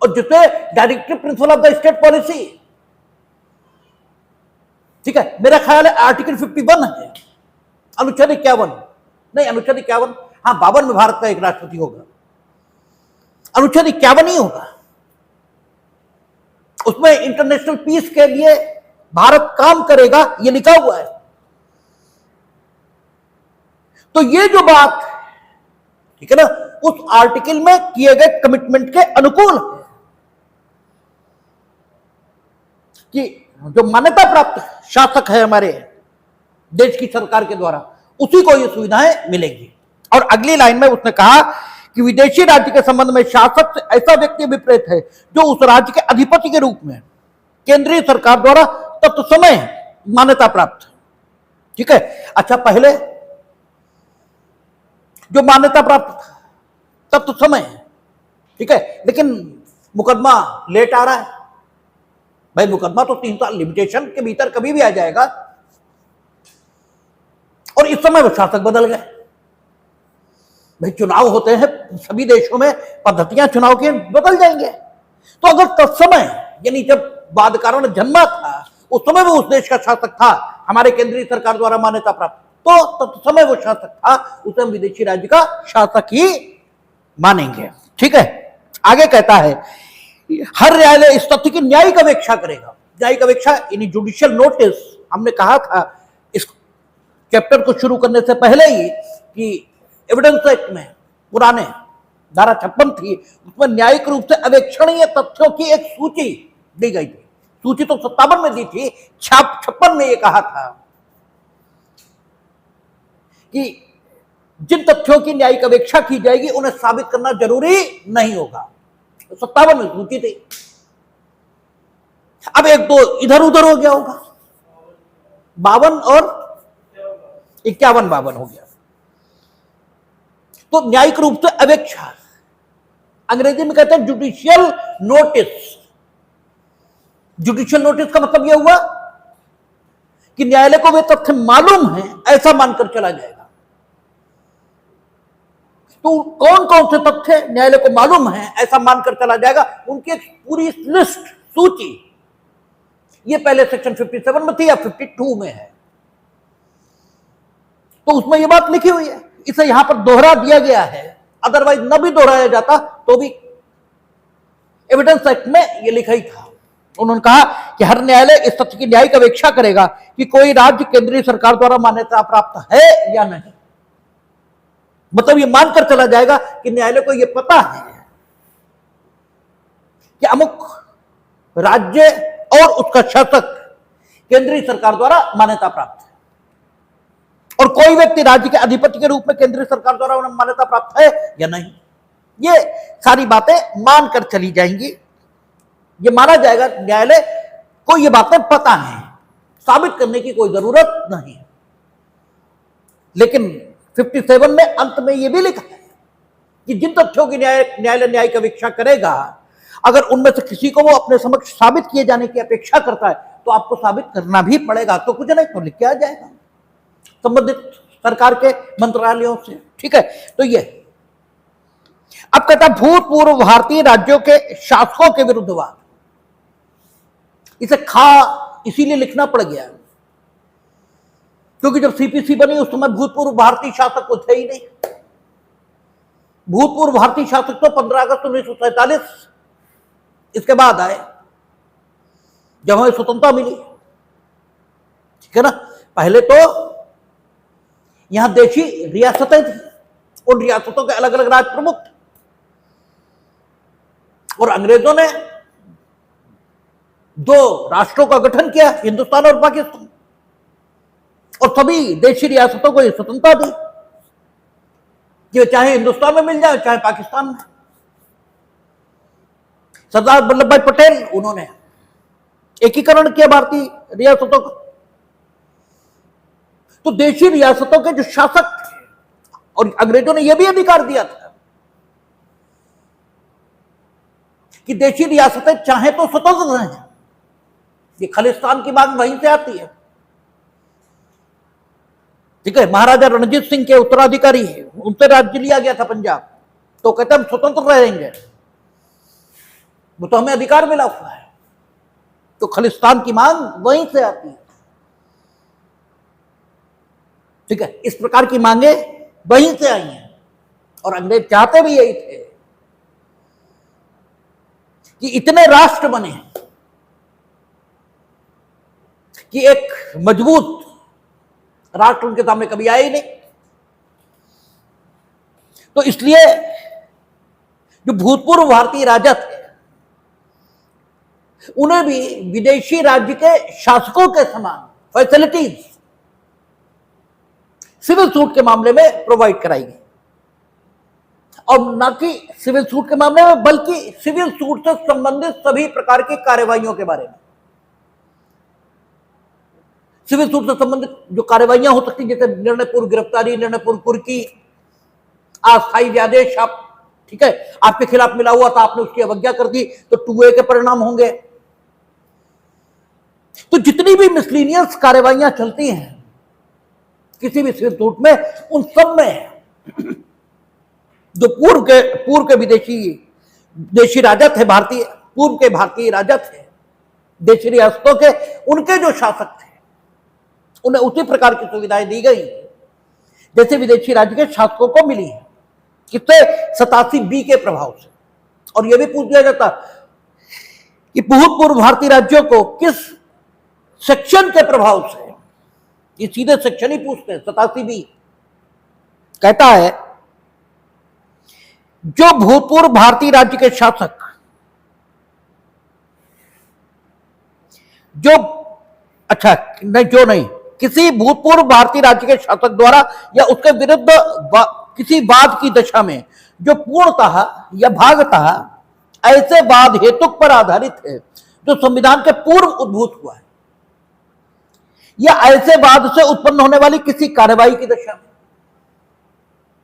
[SPEAKER 1] और जिसे directive principle of the state policy, ठीक है, मेरा ख्याल है आर्टिकल 51 है, अनुच्छेद 51 नहीं, अनुच्छेद 51, हाँ 52 में भारत का एक राष्ट्रपति होगा, अनुच्छेद 51 ही होगा। उसमें इंटरनेशनल पीस के लिए भारत काम करेगा, ये लिखा हुआ है। तो ये जो बात, ठीक है ना, उस आर्टिकल में किए गए कमिटमेंट के अनुकूल है कि जो मान्यता प्राप्त शासक है हमारे देश की सरकार के द्वारा, उसी को ये सुविधाएं मिलेंगी। और अगली लाइन में उसने कहा कि विदेशी राज्य के संबंध में शासक से ऐसा व्यक्ति अभिप्रेत है जो उस राज्य के अधिपति के रूप में केंद्रीय सरकार द्वारा तत्समय मान्यता प्राप्त है। ठीक है, अच्छा, पहले जो मान्यता प्राप्त था तत्समय, ठीक है, लेकिन मुकदमा लेट आ रहा है। भाई मुकदमा तो 3 साल लिमिटेशन के भीतर कभी भी आ जाएगा, और इस समय वो शासक बदल गए। भाई चुनाव होते हैं सभी देशों में, पद्धतियां चुनाव की बदल जाएंगे। तो अगर तत्समय, यानी जब बाद कारण जन्मा था उस समय वो उस देश का शासक था, हमारे केंद्रीय सरकार द्वारा मान्यता प्राप्त, तो तत्समय वो शासक था, उसे हम विदेशी राज्य का शासक ही मानेंगे। ठीक है, आगे कहता है हर न्यायालय इस तथ्य की न्यायिक अपेक्षा करेगा। न्यायिक अपेक्षा यानी जुडिशियल नोटिस, हमने कहा था इस चैप्टर को शुरू करने से पहले ही कि एविडेंस एक्ट में पुराने धारा 56 थी, उसमें न्यायिक रूप से अवेक्षणीय तथ्यों की एक सूची दी गई थी। सूची तो 57 में दी थी, 56 में ये कहा था कि जिन तथ्यों की न्यायिक अपेक्षा की जाएगी उन्हें साबित करना जरूरी नहीं होगा। तो 57 में सूची थी। अब एक दो इधर उधर हो गया होगा, 52 और 51-52 हो गया। तो न्यायिक रूप से अपेक्षा, अंग्रेजी में कहते हैं जुडिशियल नोटिस। जुडिशियल नोटिस का मतलब यह हुआ कि न्यायालय को वे तथ्य मालूम है ऐसा मानकर चला जाएगा। तो कौन कौन से तथ्य न्यायालय को मालूम है ऐसा मानकर चला जाएगा, उनकी एक पूरी लिस्ट, सूची, ये पहले सेक्शन 57 में थी या 52 में है। तो उसमें ये बात लिखी हुई है, इसे यहां पर दोहरा दिया गया है, अदरवाइज न भी दोहराया जाता तो भी एविडेंस एक्ट में ये लिखा ही था। उन्होंने कहा कि हर न्यायालय इस तथ्य की न्यायिक अपेक्षा करेगा कि कोई राज्य केंद्रीय सरकार द्वारा मान्यता प्राप्त है या नहीं। मतलब ये मानकर चला जाएगा कि न्यायालय को ये पता है कि अमुक राज्य और उसका शासक केंद्रीय सरकार द्वारा मान्यता प्राप्त है, और कोई व्यक्ति राज्य के अधिपति के रूप में केंद्रीय सरकार द्वारा मान्यता प्राप्त है या नहीं। ये सारी बातें मानकर चली जाएंगी, ये माना जाएगा न्यायालय को ये बातें पता है, साबित करने की कोई जरूरत नहीं। लेकिन 57 में अंत में यह भी लिखा है कि जिन तथ्यों की न्यायालय न्यायिक अपेक्षा करेगा, अगर उनमें से किसी को वो अपने समक्ष साबित किए जाने की अपेक्षा करता है तो आपको साबित करना भी पड़ेगा, तो कुछ नहीं तो लिख के आ जाएगा संबंधित सरकार के मंत्रालयों से। ठीक है, तो ये अब कहता भूतपूर्व भारतीय राज्यों के शासकों के विरुद्ध वाद। इसे इसीलिए लिखना पड़ गया क्योंकि जब सीपीसी बनी उस समय भूतपूर्व भारतीय शासक को थे ही नहीं। भूतपूर्व भारतीय शासक तो 15 अगस्त 1947 इसके बाद आए, जब हमें स्वतंत्रता मिली। ठीक है ना, पहले तो यहां देशी रियासतें थी, उन रियासतों के अलग अलग राज प्रमुख थे, और अंग्रेजों ने 2 राष्ट्रों का गठन किया, हिंदुस्तान और पाकिस्तान, और सभी देशी रियासतों को स्वतंत्रता दी कि चाहे हिंदुस्तान में मिल जाए चाहे पाकिस्तान में। सरदार वल्लभ भाई पटेल उन्होंने एकीकरण किया भारतीय रियासतों का। तो देशी रियासतों के जो शासक थे, और अंग्रेजों ने यह भी अधिकार दिया था कि देशी रियासतें चाहे तो स्वतंत्र रहें। ये खालिस्तान की मांग वहीं से आती है। ठीक है, महाराजा रणजीत सिंह के उत्तराधिकारी है, उनसे राज्य लिया गया था पंजाब, तो कहते हम स्वतंत्र रहेंगे, वो तो हमें अधिकार मिला हुआ है। तो खालिस्तान की मांग वहीं से आती है। ठीक है, इस प्रकार की मांगे वहीं से आई हैं, और अंग्रेज चाहते भी यही थे कि इतने राष्ट्र बने कि एक मजबूत राष्ट्र उनके सामने कभी आया ही नहीं। तो इसलिए जो भूतपूर्व भारतीय राजा थे उन्हें भी विदेशी राज्य के शासकों के समान फैसिलिटीज सिविल सूट के मामले में प्रोवाइड कराई गई, और न कि सिविल सूट के मामले में बल्कि सिविल सूट से संबंधित सभी प्रकार की कार्यवाहियों के बारे में। सिविल सूट से संबंधित जो कार्यवाहियां हो सकती, जैसे निर्णय पूर्व गिरफ्तारी, निर्णय पूर्व कुर्की, अस्थायी आदेश, आप ठीक है आपके खिलाफ मिला हुआ था, आपने उसकी अवज्ञा कर दी तो 2A के परिणाम होंगे। तो जितनी भी मिसलीनियस कार्यवाहियां चलती हैं किसी भी सिविल सूट में, उन सब में जो पूर्व के देशी राजा थे, पूर्व के भारतीय राजा थे देशी रियासतों के, उनके जो शासक थे उन्हें उसी प्रकार की सुविधाएं दी गई जैसे विदेशी राज्य के शासकों को मिली है। किससे? 87B के प्रभाव से। और यह भी पूछ दिया जाता कि भूतपूर्व भारतीय राज्यों को किस सेक्शन के प्रभाव से, ये सीधे सेक्शन ही पूछते हैं। 87B कहता है जो भूतपूर्व भारतीय राज्य के शासक किसी भूतपूर्व भारतीय राज्य के शासक द्वारा या उसके विरुद्ध किसी वाद की दशा में जो पूर्णतः या भागतः ऐसे वाद हेतुक पर आधारित है जो संविधान के पूर्व उद्भूत हुआ है, या ऐसे वाद से उत्पन्न होने वाली किसी कार्यवाही की दशा में।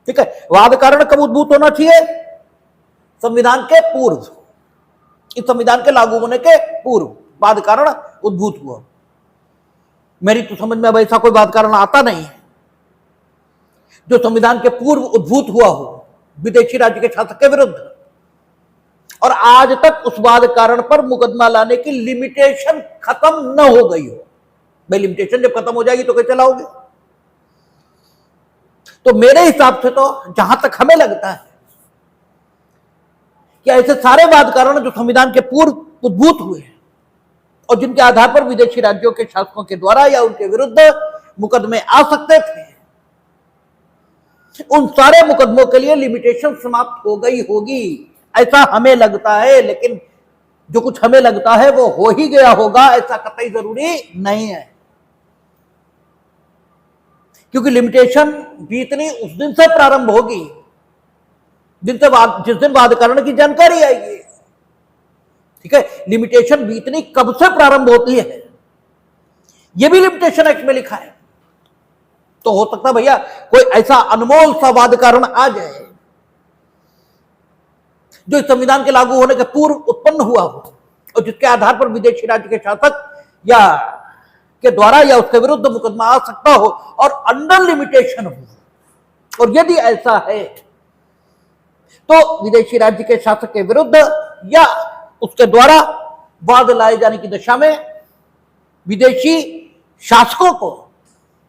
[SPEAKER 1] ठीक है, वाद कारण कब उद्भूत होना चाहिए? संविधान के पूर्व, इस संविधान के लागू होने के पूर्व वाद कारण उद्भूत हुआ। मेरी तो समझ में अब ऐसा कोई वाद कारण आता नहीं है जो संविधान के पूर्व उद्भूत हुआ हो विदेशी राज्य के शासक के विरुद्ध, और आज तक उस वाद कारण पर मुकदमा लाने की लिमिटेशन खत्म न हो गई हो। भाई लिमिटेशन जब खत्म हो जाएगी तो कैसे लाओगे? तो मेरे हिसाब से तो जहां तक हमें लगता है कि ऐसे सारे वाद कारण जो संविधान के पूर्व उद्भूत हुए हैं और जिनके आधार पर विदेशी राज्यों के शासकों के द्वारा या उनके विरुद्ध मुकदमे आ सकते थे, उन सारे मुकदमों के लिए लिमिटेशन समाप्त हो गई होगी, ऐसा हमें लगता है। लेकिन जो कुछ हमें लगता है वो हो ही गया होगा ऐसा कतई जरूरी नहीं है, क्योंकि लिमिटेशन बीतनी उस दिन से प्रारंभ होगी जिस दिन वाद कारण की जानकारी आएगी। ठीक है, लिमिटेशन बीतनी कब से प्रारंभ होती है यह भी लिमिटेशन एक्ट में लिखा है। तो हो सकता है भैया कोई ऐसा अनमोल सा वाद कारण आ जाए जो संविधान के लागू होने के पूर्व उत्पन्न हुआ हो और जिसके आधार पर विदेशी राज्य के शासक या के द्वारा या उसके विरुद्ध मुकदमा आ सकता हो और अंडर लिमिटेशन हो। और यदि ऐसा है तो विदेशी राज्य के शासक के विरुद्ध या उसके द्वारा वाद लाए जाने की दशा में विदेशी शासकों को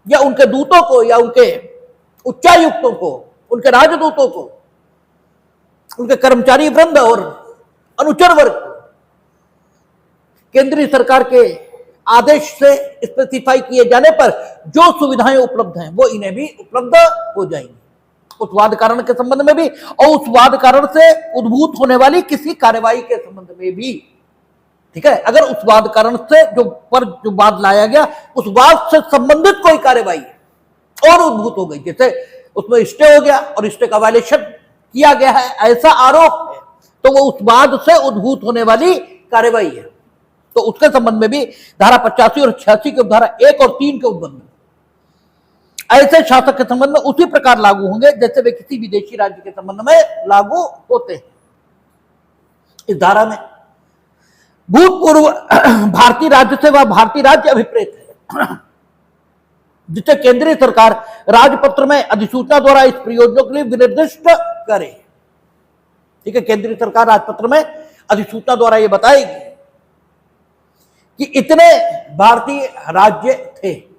[SPEAKER 1] या उनके दूतों को या उनके उच्चायुक्तों को, उनके राजदूतों को, उनके कर्मचारी वृंद और अनुचर वर्ग को केंद्रीय सरकार के आदेश से स्पेसिफाई किए जाने पर जो सुविधाएं उपलब्ध हैं वो इन्हें भी उपलब्ध हो जाएंगी उस वाद कारण के संबंध में भी और उस वाद कारण से उद्भूत होने वाली किसी कार्यवाही के संबंध में भी। ठीक है, अगर उस वाद कारण से जो वाद लाया गया उस वाद से संबंधित कोई कार्यवाही और उद्भूत हो गई, जैसे उसमें स्टे हो गया और स्टे का वायलेशन किया गया है ऐसा आरोप है, तो वो उस वाद से उद्भूत होने वाली कार्यवाही है। तो उसके संबंध में भी धारा 85 और 86 के धारा 1 और 3 के उपबंध में ऐसे शासक के संबंध में उसी प्रकार लागू होंगे जैसे वे किसी विदेशी राज्य के संबंध में लागू होते हैं। इस धारा में भूतपूर्व भारतीय राज्य से वह भारतीय राज्य अभिप्रेत है जिसे केंद्रीय सरकार राजपत्र में अधिसूचना द्वारा इस प्रयोजनों के लिए विनिर्दिष्ट करे। ठीक है, केंद्रीय सरकार राजपत्र में अधिसूचना द्वारा यह बताएगी कि इतने भारतीय राज्य थे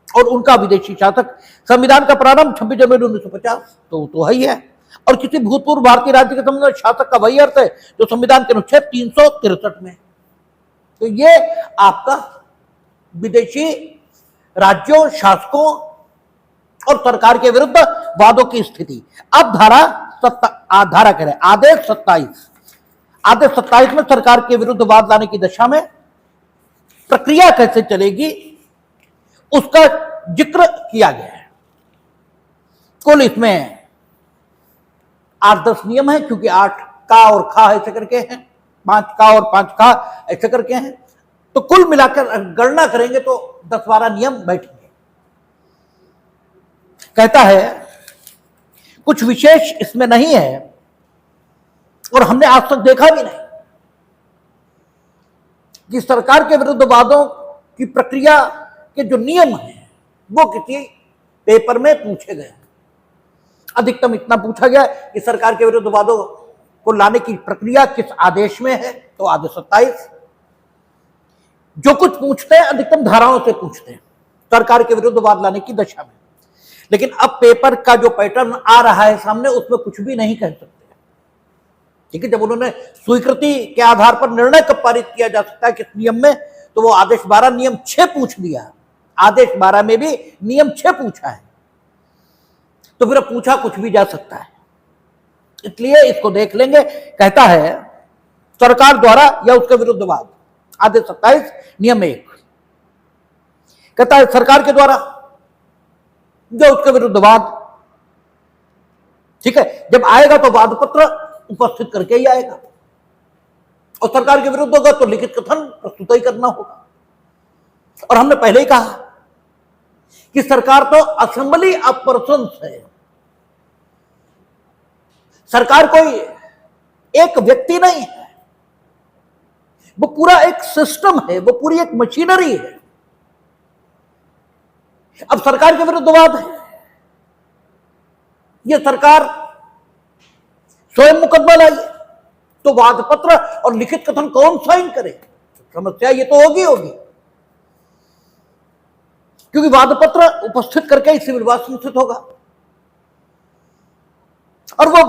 [SPEAKER 1] और उनका विदेशी शासक। संविधान का प्रारंभ 26 जनवरी 1950 तो है ही है और किसी भूतपूर्व भारतीय राज्य के संबंध में शासक का वही अर्थ है जो संविधान के अनुच्छेद 363 में। तो ये आपका विदेशी राज्यों, शासकों और सरकार के विरुद्ध वादों की स्थिति। अब धारा कह रहे आदेश 27 में सरकार के विरुद्ध वाद लाने की दशा में प्रक्रिया कैसे चलेगी उसका जिक्र किया गया है। कुल इसमें 8-10 नियम है, क्योंकि 8 का और खा ऐसे करके हैं, 5 का और 5 खा ऐसे करके हैं, तो कुल मिलाकर गणना करेंगे तो 10-12 नियम बैठेंगे। कहता है कुछ विशेष इसमें नहीं है और हमने आज तक देखा भी नहीं कि सरकार के विरुद्ध वादों की प्रक्रिया के जो नियम हैं वो किसी पेपर में पूछे गए। अधिकतम इतना पूछा गया कि सरकार के विरुद्ध वादों को लाने की प्रक्रिया किस आदेश में है, तो आदेश 27। जो कुछ पूछते हैं अधिकतम धाराओं से पूछते हैं सरकार के विरुद्ध वाद लाने की दशा में। लेकिन अब पेपर का जो पैटर्न आ रहा है सामने उसमें कुछ भी नहीं कह सकते। ठीक है, जब उन्होंने स्वीकृति के आधार पर निर्णय कब पारित किया जा सकता है किस नियम में, तो वो आदेश 12 नियम 6 पूछ लिया। आदेश 12 में भी नियम 6 पूछा है, तो फिर पूछा कुछ भी जा सकता है, इसलिए इसको देख लेंगे। कहता है सरकार द्वारा या उसके विरुद्ध वाद, आदेश 27 नियम 1 कहता है सरकार के द्वारा या उसके विरुद्ध वाद। ठीक है, जब आएगा तो वाद पत्र उपस्थित करके ही आएगा और सरकार के विरुद्ध होगा तो लिखित कथन प्रस्तुत ही करना होगा। और हमने पहले ही कहा कि सरकार तो असेंबली ऑफ पर्सन्स है, सरकार कोई एक व्यक्ति नहीं है, वो पूरा एक सिस्टम है, वो पूरी एक मशीनरी है। अब सरकार के विरुद्ध वाद है, ये सरकार स्वयं मुकदमा लाई तो वाद पत्र और लिखित कथन कौन साइन करे, समस्या ये तो होगी, क्योंकि वाद पत्र उपस्थित करके ही सिविल वाद संस्थित होगा। और वो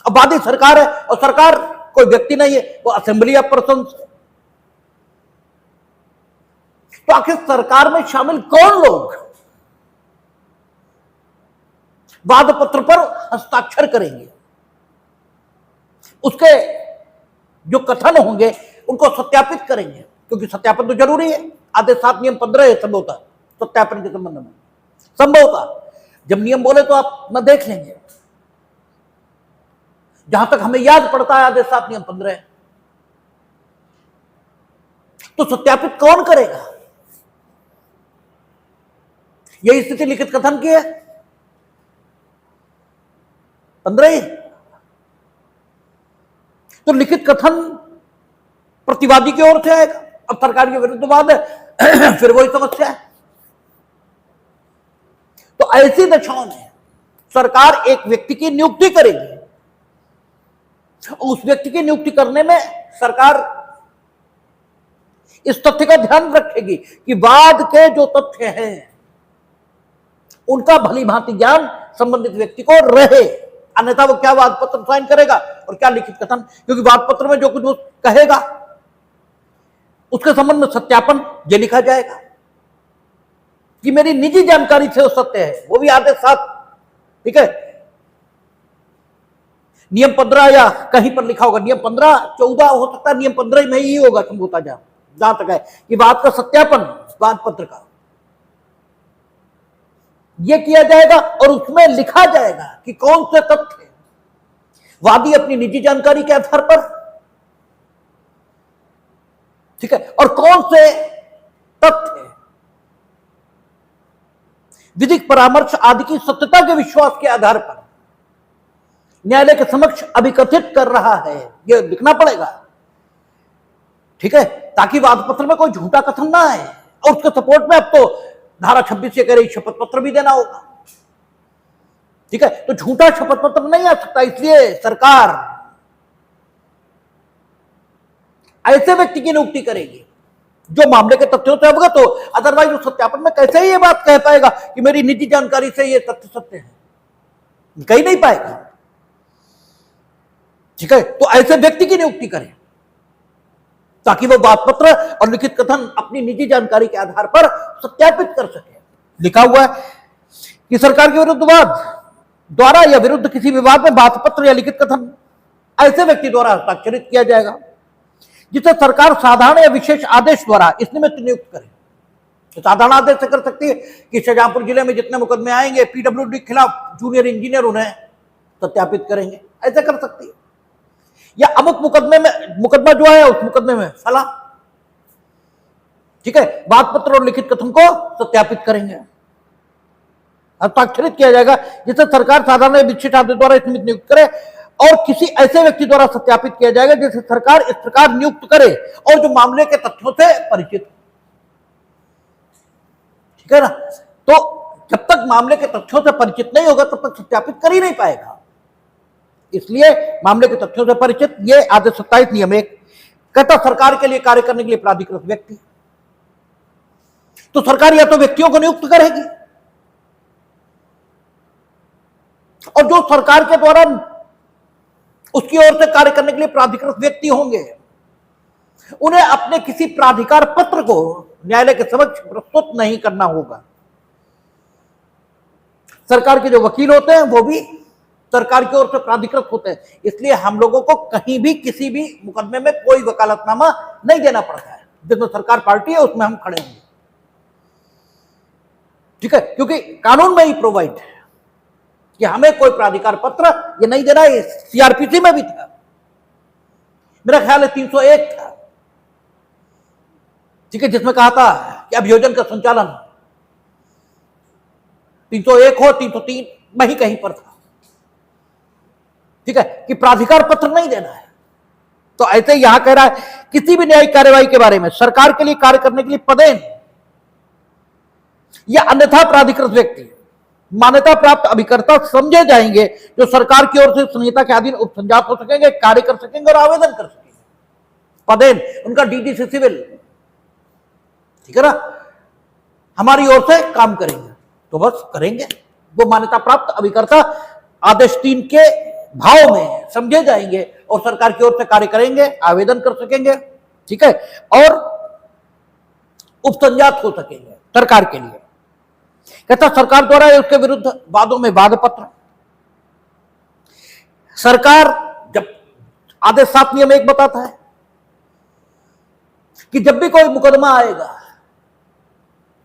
[SPEAKER 1] वादी सरकार है, और सरकार कोई व्यक्ति नहीं है, वो असेंबली ऑफ पर्सन्स है। तो आखिर सरकार में शामिल कौन लोग वाद पत्र पर हस्ताक्षर करेंगे? उसके जो कथन होंगे उनको सत्यापित करेंगे, क्योंकि सत्यापन तो जरूरी है। आदेश 7 नियम 15 है संभवतः सत्यापन के संबंध में। संभवतः जब नियम बोले तो आप न देख लेंगे। जहां तक हमें याद पड़ता है आदेश 7 नियम 15 है। तो सत्यापित कौन करेगा? यही स्थिति लिखित कथन की है 15। तो लिखित कथन प्रतिवादी की ओर से आएगा, अब सरकार के विरुद्ध वाद है फिर वही समस्या है। तो ऐसी दशाओं में सरकार एक व्यक्ति की नियुक्ति करेगी। उस व्यक्ति की नियुक्ति करने में सरकार इस तथ्य का ध्यान रखेगी कि वाद के जो तथ्य हैं उनका भली भांति ज्ञान संबंधित व्यक्ति को रहे, अन्यथा वो क्या वाद पत्र साइन करेगा और क्या लिखित कथन, क्योंकि वाद पत्र में जो कुछ वो कहेगा उसके संबंध में सत्यापन ये लिखा जाएगा कि मेरी निजी जानकारी से वो सत्य है, वो भी आदेश 7, ठीक है, नियम 15 या कहीं पर लिखा होगा, नियम 15 14 हो सकता है, नियम 15 में ही होगा संभवतः जहां तक है कि बात का सत्यापन वाद पत्र का ये किया जाएगा और उसमें लिखा जाएगा कि कौन से तथ्य वादी अपनी निजी जानकारी के आधार पर, ठीक है, और कौन से तथ्य विधिक परामर्श आदि की सत्यता के विश्वास के आधार पर न्यायालय के समक्ष अभिकथित कर रहा है, यह लिखना पड़ेगा, ठीक है, ताकि वाद पत्र में कोई झूठा कथन ना आए। और उसके सपोर्ट में अब तो धारा 26 से कह रही शपथ पत्र भी देना होगा, ठीक है, तो झूठा शपथ पत्र नहीं आ सकता, इसलिए सरकार ऐसे व्यक्ति की नियुक्ति करेगी जो मामले के तथ्यों से अवगत हो। अदरवाइज उस सत्यापन में कैसे ही ये बात कह पाएगा कि मेरी निजी जानकारी से ये तथ्य सत्य है, कह नहीं पाएगा, ठीक है। तो ऐसे व्यक्ति की नियुक्ति करें ताकि वो वाद पत्र और लिखित कथन अपनी निजी जानकारी के आधार पर सत्यापित कर सके। लिखा हुआ है कि सरकार के विरुद्ध वाद द्वारा या विरुद्ध किसी विवाद में वाद पत्र या लिखित कथन ऐसे व्यक्ति द्वारा हस्ताक्षरित किया जाएगा जिसे सरकार साधारण या विशेष आदेश द्वारा इस निमित्त नियुक्त करे। तो साधारण आदेश से कर सकती है कि शाहजहांपुर जिले में जितने मुकदमे आएंगे पीडब्ल्यूडी के खिलाफ जूनियर इंजीनियर उन्हें सत्यापित करेंगे, ऐसे कर सकती है। या अमुक मुकदमा जो है उस मुकदमे में फला, ठीक है, वाद पत्र और लिखित कथन को सत्यापित करेंगे, हस्ताक्षरित किया जाएगा जिसे सरकार साधारण विशेष आदेश द्वारा इस निमित्त नियुक्त करे और किसी ऐसे व्यक्ति द्वारा सत्यापित किया जाएगा जिसे सरकार इस प्रकार नियुक्त करे और जो मामले के तथ्यों से परिचित, ठीक है ना। तो जब तक मामले के तथ्यों से परिचित नहीं होगा तब तक सत्यापित कर ही नहीं पाएगा। इसलिए मामले के तथ्यों से परिचित, ये आदेश 27 नियम 1 कहता सरकार के लिए कार्य करने के लिए प्राधिकृत व्यक्ति। तो सरकार या तो व्यक्तियों को नियुक्त करेगी और जो सरकार के द्वारा उसकी ओर से कार्य करने के लिए प्राधिकृत व्यक्ति होंगे उन्हें अपने किसी प्राधिकार पत्र को न्यायालय के समक्ष प्रस्तुत नहीं करना होगा। सरकार के जो वकील होते हैं वो भी सरकार की ओर से प्राधिकृत होते हैं, इसलिए हम लोगों को कहीं भी किसी भी मुकदमे में कोई वकालतनामा नहीं देना पड़ता है। जिसमें सरकार पार्टी है उसमें हम खड़े होंगे, ठीक है, क्योंकि कानून में ही प्रोवाइड है कि हमें कोई प्राधिकार पत्र ये नहीं देना है। सीआरपीसी में भी था, मेरा ख्याल है 301 था, ठीक है, जिसमें कहा था कि अभियोजन का संचालन 301 हो 303 में ही कहीं पर था, ठीक है, कि प्राधिकार पत्र नहीं देना है। तो ऐसे यहां कह रहा है किसी भी न्यायिक कार्यवाही के बारे में सरकार के लिए कार्य करने के लिए पदेन या अन्यथा प्राधिकृत व्यक्ति मान्यता प्राप्त अभिकर्ता समझे जाएंगे जो सरकार की ओर से संहिता के अधीन उपसंजात हो सकेंगे, कार्य कर सकेंगे और आवेदन कर सकेंगे। पदेन उनका डीडीसी सिविल, ठीक है ना, हमारी ओर से काम करेंगे तो बस करेंगे। वो मान्यता प्राप्त अभिकर्ता आदेश 3 के भाव में समझे जाएंगे और सरकार की ओर से कार्य करेंगे, आवेदन कर सकेंगे, ठीक है, और उपसंजात हो सकेंगे सरकार के लिए। कहता सरकार द्वारा उसके विरुद्ध वादों में वाद पत्र। सरकार जब आदेश 7 नियम 1 बताता है कि जब भी कोई मुकदमा आएगा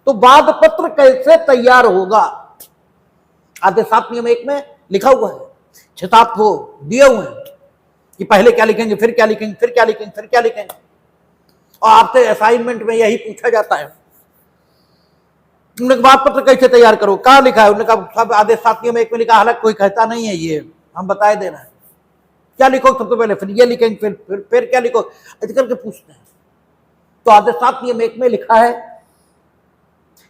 [SPEAKER 1] तो वाद पत्र कैसे तैयार होगा, आदेश 7 नियम 1 में लिखा हुआ है, 6-7 वो दिए हुए हैं कि पहले क्या लिखेंगे, फिर क्या लिखेंगे, फिर क्या लिखेंगे, फिर क्या लिखेंगे। और आपसे असाइनमेंट में यही पूछा जाता है, उन्होंने वाद पत्र कैसे तैयार करो, कहां लिखा है, उन्होंने कहा सब आदेश 7 नियम 1 में लिखा, हालांकि कोई कहता नहीं है, ये हम बताए दे रहे हैं क्या लिखो सबसे पहले, फिर ये लिखेंगे, फिर क्या लिखो, ऐसे करके पूछते हैं। तो आदेश 7 नियम 1 में लिखा है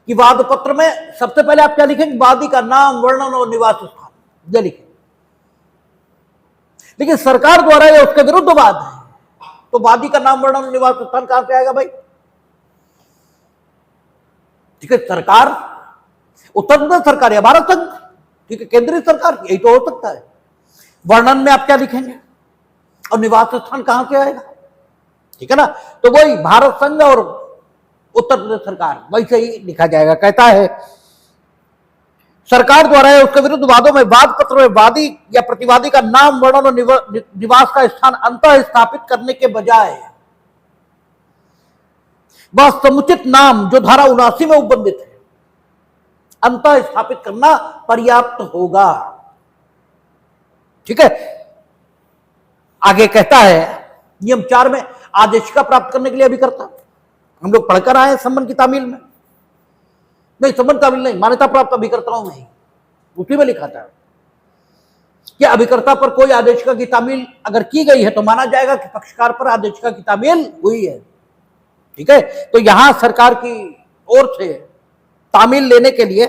[SPEAKER 1] कि वाद पत्र में सबसे पहले आप क्या लिखेंगे, वादी का नाम, वर्णन और निवास स्थान, ये लिखेंगे। लेकिन सरकार द्वारा ये उसके विरुद्ध वाद है, तो वादी का नाम, वर्णन और निवास स्थान कहां से आएगा भाई? ठीक है, सरकार उत्तर प्रदेश सरकार या भारत संघ, ठीक है, केंद्रीय सरकार, यही तो हो सकता है। वर्णन में आप क्या लिखेंगे और निवास स्थान कहां से आएगा, ठीक है ना, तो वही भारत संघ और उत्तर प्रदेश सरकार वैसे ही लिखा जाएगा। कहता है सरकार द्वारा उसके विरुद्ध वादों में वाद पत्र में वादी या प्रतिवादी का नाम, वर्णन और निवास का स्थान अंतः स्थापित करने के बजाय वह समुचित नाम जो धारा 79 में उपबंधित है अंतः स्थापित करना पर्याप्त होगा। ठीक है, आगे कहता है नियम 4 में आदेशिका प्राप्त करने के लिए अभिकर्ता, हम लोग पढ़कर आए संबंध की तामील में, नहीं संबंध तामील नहीं, मान्यता प्राप्त अभिकर्ताओं में ही उसी में लिखा था कि अभिकर्ता पर कोई आदेशिका की तामील अगर की गई है तो माना जाएगा कि पक्षकार पर आदेशिका की तामील हुई है। ठीक है, तो यहां सरकार की ओर से तामील लेने के लिए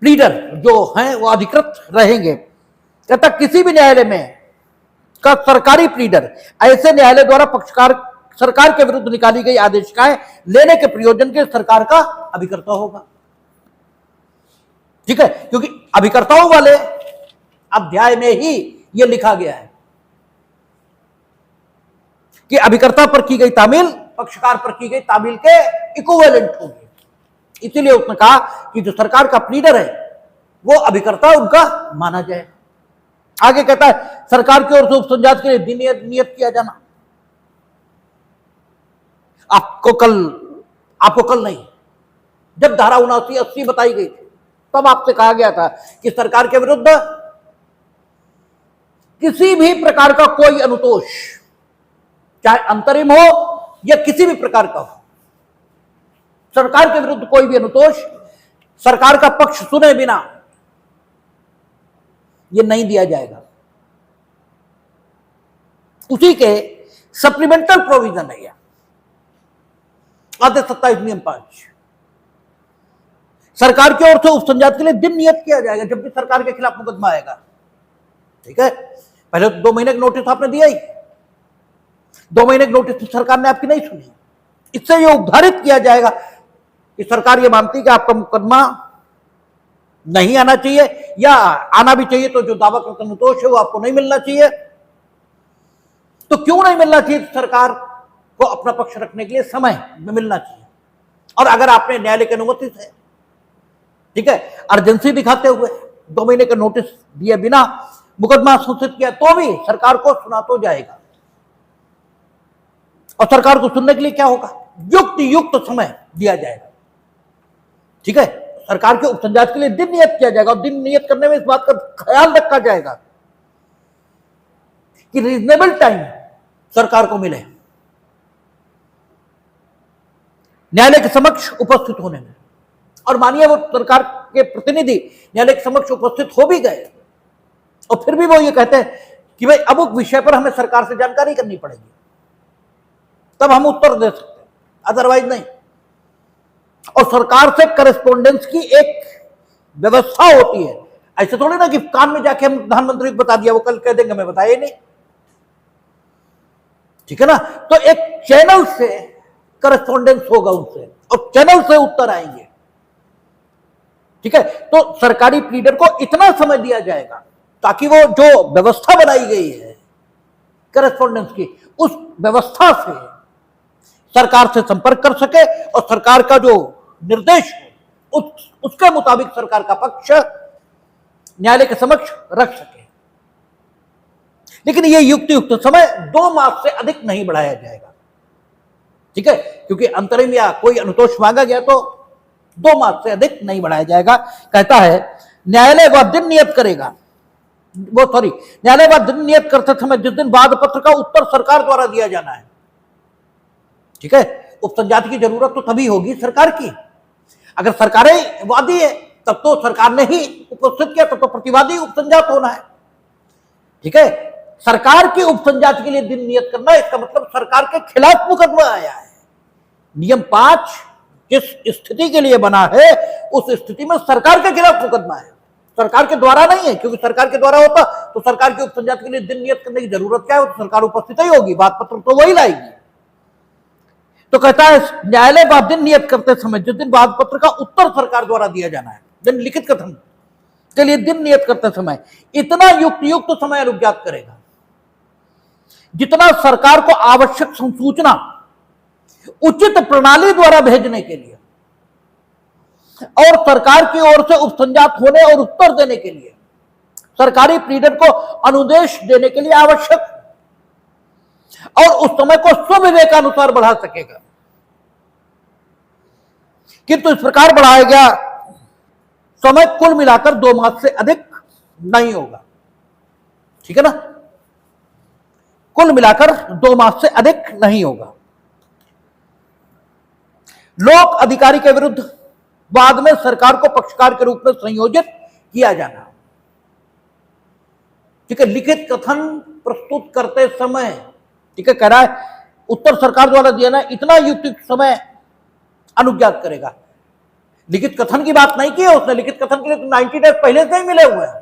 [SPEAKER 1] प्लीडर जो हैं वो अधिकृत रहेंगे। कहता किसी भी न्यायालय में का सरकारी प्लीडर ऐसे न्यायालय द्वारा पक्षकार सरकार के विरुद्ध निकाली गई आदेशिकाएं लेने के प्रयोजन के सरकार का अभिकर्ता होगा। ठीक है, क्योंकि अभिकर्ताओं वाले अध्याय में ही यह लिखा गया है कि अभिकर्ता पर की गई तामील पक्षकार पर की गई तामील के इक्विवेलेंट होगी। इसीलिए उसने कहा कि जो सरकार का प्लीडर है वो अभिकर्ता उनका माना जाए। आगे कहता है सरकार की ओर से उपसंजात के लिए दिन नियत किया जाना। आपको कल नहीं, जब धारा 79-80 बताई गई थी तब आपसे कहा गया था कि सरकार के विरुद्ध किसी भी प्रकार का कोई अनुतोष, चाहे अंतरिम हो या किसी भी प्रकार का हो, सरकार के विरुद्ध कोई भी अनुतोष सरकार का पक्ष सुने बिना यह नहीं दिया जाएगा। उसी के सप्लीमेंटल प्रोविजन है यह आदेश 27 नियम 5। सरकार की ओर से उपसंजात के लिए दिन नियत किया जाएगा जब भी सरकार के खिलाफ मुकदमा आएगा। ठीक है, पहले तो 2 महीने का नोटिस आपने दिया ही, 2 महीने के नोटिस सरकार ने आपकी नहीं सुनी। इससे यह उद्धारित किया जाएगा कि सरकार यह मानती है कि आपका मुकदमा नहीं आना चाहिए या आना भी चाहिए तो जो दावा का अनुतोष है वो आपको नहीं मिलना चाहिए। तो क्यों नहीं मिलना चाहिए? सरकार को अपना पक्ष रखने के लिए समय में मिलना चाहिए। और अगर आपने न्यायालय की अनुमति से, ठीक है, अर्जेंसी दिखाते हुए 2 महीने का नोटिस दिए बिना मुकदमा सूचित किया तो भी सरकार को सुना तो जाएगा। और सरकार को सुनने के लिए क्या होगा? युक्त समय दिया जाएगा। ठीक है, सरकार के उपसंजात के लिए दिन नियत किया जाएगा और दिन नियत करने में इस बात का ख्याल रखा जाएगा कि रीजनेबल टाइम सरकार को मिले न्यायालय के समक्ष उपस्थित होने में। और मानिए वो सरकार के प्रतिनिधि न्यायालय के समक्ष उपस्थित हो भी गए और फिर भी वो ये कहते हैं कि भाई अब उस विषय पर हमें सरकार से जानकारी करनी पड़ेगी, तब हम उत्तर दे सकते हैं, अदरवाइज नहीं। और सरकार से करेस्पोंडेंस की एक व्यवस्था होती है, ऐसे थोड़ी ना कि कान में जाके हम प्रधानमंत्री को बता दिया वो कल कह देंगे मैं बताया नहीं। ठीक है ना, तो एक चैनल से करेस्पोंडेंस होगा उनसे और चैनल से उत्तर आएंगे। ठीक है, तो सरकारी प्लीडर को इतना समय दिया जाएगा ताकि वो जो व्यवस्था बनाई गई है करस्पॉन्डेंस की, उस व्यवस्था से सरकार से संपर्क कर सके और सरकार का जो निर्देश हो उसके मुताबिक सरकार का पक्ष न्यायालय के समक्ष रख सके। लेकिन यह युक्त समय 2 मास से अधिक नहीं बढ़ाया जाएगा, ठीक है, क्योंकि अंतरिम या कोई अनुतोष मांगा गया तो 2 मास से अधिक नहीं बढ़ाया जाएगा। कहता है न्यायालय वह दिन नियत करेगा, न्यायालय वह दिन नियत करते समय जिस दिन वाद पत्र का उत्तर सरकार द्वारा दिया जाना है, ठीक है, उपसंजाति की जरूरत तो तभी होगी सरकार की, अगर सरकारें वादी है तब तो सरकार ने ही उपस्थित किया, तब तो प्रतिवादी उपसंजात होना है, ठीक है। सरकार की उपसंजाति के लिए दिन नियत करना, इसका मतलब सरकार के खिलाफ मुकदमा आया है। नियम 5 जिस स्थिति के लिए बना है उस स्थिति में सरकार के खिलाफ मुकदमा है, सरकार के द्वारा नहीं है, क्योंकि सरकार के द्वारा होता तो सरकार की उपसंजाति के लिए दिन नियत करने की जरूरत क्या है, तो सरकार उपस्थित ही होगी, वाद पत्र तो वही लाएगी। तो कहता है न्यायालय वह दिन नियत करते समय जिस दिन वाद पत्र का उत्तर सरकार द्वारा दिया जाना है, दिन लिखित कथन के लिए दिन नियत करते समय इतना युक्त समय अनुज्ञात करेगा जितना सरकार को आवश्यक संसूचना उचित प्रणाली द्वारा भेजने के लिए और सरकार की ओर से उपसंजात होने और उत्तर देने के लिए सरकारी प्लीडर को अनुदेश देने के लिए आवश्यक, और उस समय को स्वविवेकानुसार बढ़ा सकेगा। किंतु इस प्रकार बढ़ाया गया समय कुल मिलाकर 2 मास से अधिक नहीं होगा, ठीक है ना, कुल मिलाकर 2 मास से अधिक नहीं होगा। लोक अधिकारी के विरुद्ध बाद में सरकार को पक्षकार के रूप में संयोजित किया जाना, ठीक है, लिखित कथन प्रस्तुत करते समय, ठीक है, कह रहा है उत्तर सरकार द्वारा दिया ना, इतना युक्त समय अनुज्ञात करेगा। लिखित कथन की बात नहीं की है उसने, लिखित कथन के लिए तो 90 डेज पहले से ही मिले हुए हैं,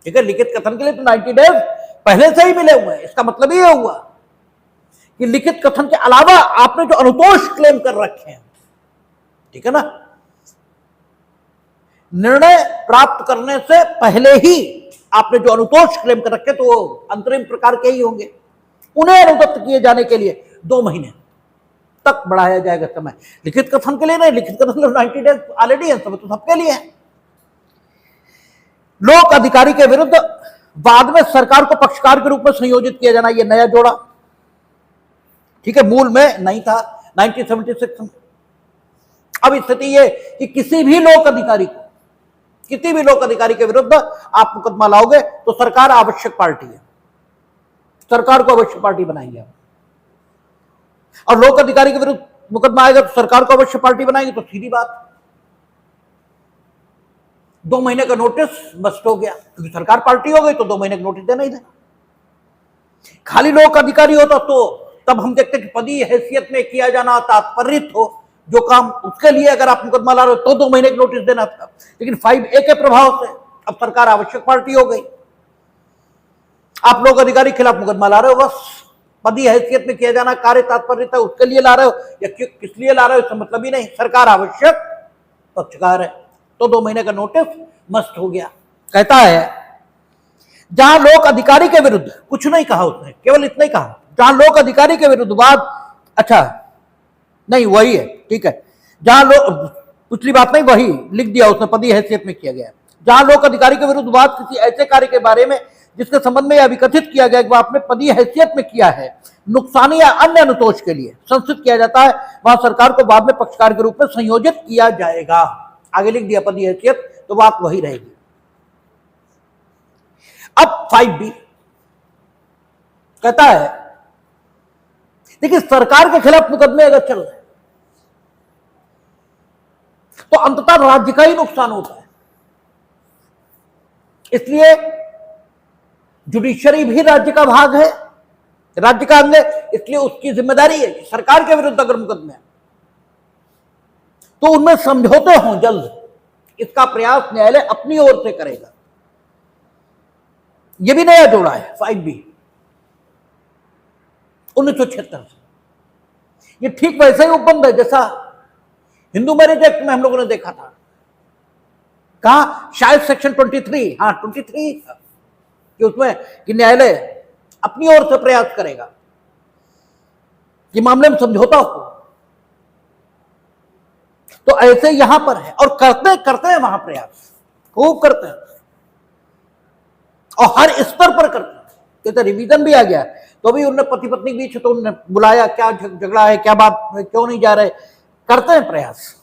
[SPEAKER 1] ठीक है, लिखित कथन के लिए तो 90 डेज पहले से ही मिले हुए हैं। इसका मतलब यह हुआ कि लिखित कथन के अलावा आपने जो अनुतोष क्लेम कर रखे हैं, ठीक है ना, निर्णय प्राप्त करने से पहले ही आपने जो अनुतोष क्लेम कर रखे तो वो अंतरिम प्रकार के ही होंगे, उन्हें अनुदत्त किए जाने के लिए 2 महीने तक बढ़ाया जाएगा समय। लिखित कथन के लिए नहीं, लिखित कथन 90 डेज ऑलरेडी है, समय तो सबके लिए है। लोक अधिकारी के विरुद्ध बाद में सरकार को पक्षकार के रूप में संयोजित किया जाना, यह नया जोड़ा, ठीक है, मूल में नहीं था 1976 में। अब स्थिति यह कि किसी भी लोक अधिकारी के विरुद्ध आप मुकदमा लाओगे तो सरकार आवश्यक पार्टी है, सरकार को आवश्यक पार्टी बनाएंगे, और लोक अधिकारी के विरुद्ध मुकदमा आएगा तो सरकार को आवश्यक पार्टी बनाएंगे, तो सीधी बात 2 महीने का नोटिस बस्ट हो गया, क्योंकि सरकार पार्टी हो गई तो 2 महीने का नोटिस देना ही देना। खाली लोक अधिकारी होता तो तब हम देखते कि पदी हैसियत में किया जाना तात्पर्य हो जो काम, उसके लिए अगर आप मुकदमा ला रहे हो तो 2 महीने का नोटिस देना था। लेकिन 5A के प्रभाव से अब सरकार आवश्यक पार्टी हो गई, आप लोक अधिकारी के खिलाफ मुकदमा ला रहे हो, बस पदी हैसियत में किया जाना कार्य तात्पर्य था उसके लिए ला रहे हो या किस लिए ला रहे हो इसका मतलब ही नहीं, सरकार आवश्यक पक्षकार है, तो 2 महीने का नोटिस मस्ट हो गया। कहता है जहां लोक अधिकारी के विरुद्ध, कुछ नहीं कहा उसने, केवल इतना ही कहा, जहां लोक अधिकारी के विरुद्ध वाद, अच्छा नहीं वही है, ठीक है, जहां लोग, पिछली बात नहीं वही लिख दिया उसने, पदी हैसियत में किया गया। जहां लोक अधिकारी के विरुद्ध वाद किसी ऐसे कार्य के बारे में जिसके संबंध में यह अभिकथित किया गया कि वह आपने पदी हैसियत में किया है, नुकसानी या अन्य अनुतोष के लिए संस्थित किया जाता है, वहां सरकार को बाद में पक्षकार के रूप में संयोजित किया जाएगा। आगे लिख दिया पदी हैसियत, तो बात वही रहेगी। अब 5B कहता है देखिए सरकार के खिलाफ मुकदमे अगर चल रहे तो अंततः राज्य का ही नुकसान होता है, इसलिए जुडिशरी भी राज्य का भाग है, राज्य का अंग है, इसलिए उसकी जिम्मेदारी है कि सरकार के विरुद्ध अगर मुकदमे तो उनमें समझौते हों जल्द, इसका प्रयास न्यायालय अपनी ओर से करेगा। यह भी नया जोड़ा है 5B 1976 से। ये ठीक वैसे ही उपबंध है जैसा हिंदू मैरिज एक्ट में हम लोगों ने देखा था कहा शायद सेक्शन 23, हाँ 23 कि उसमें कि न्यायालय अपनी ओर से प्रयास करेगा कि मामले में समझौता हो। तो ऐसे यहां पर है और करते हैं वहां प्रयास, खूब करते हैं और हर स्तर पर करते हैं। तो रिवीजन भी आ गया तो भी उनने पति पत्नी बीच तो उन्होंने बुलाया, क्या झगड़ा है, क्या बात, क्यों नहीं जा रहे, करते हैं प्रयास।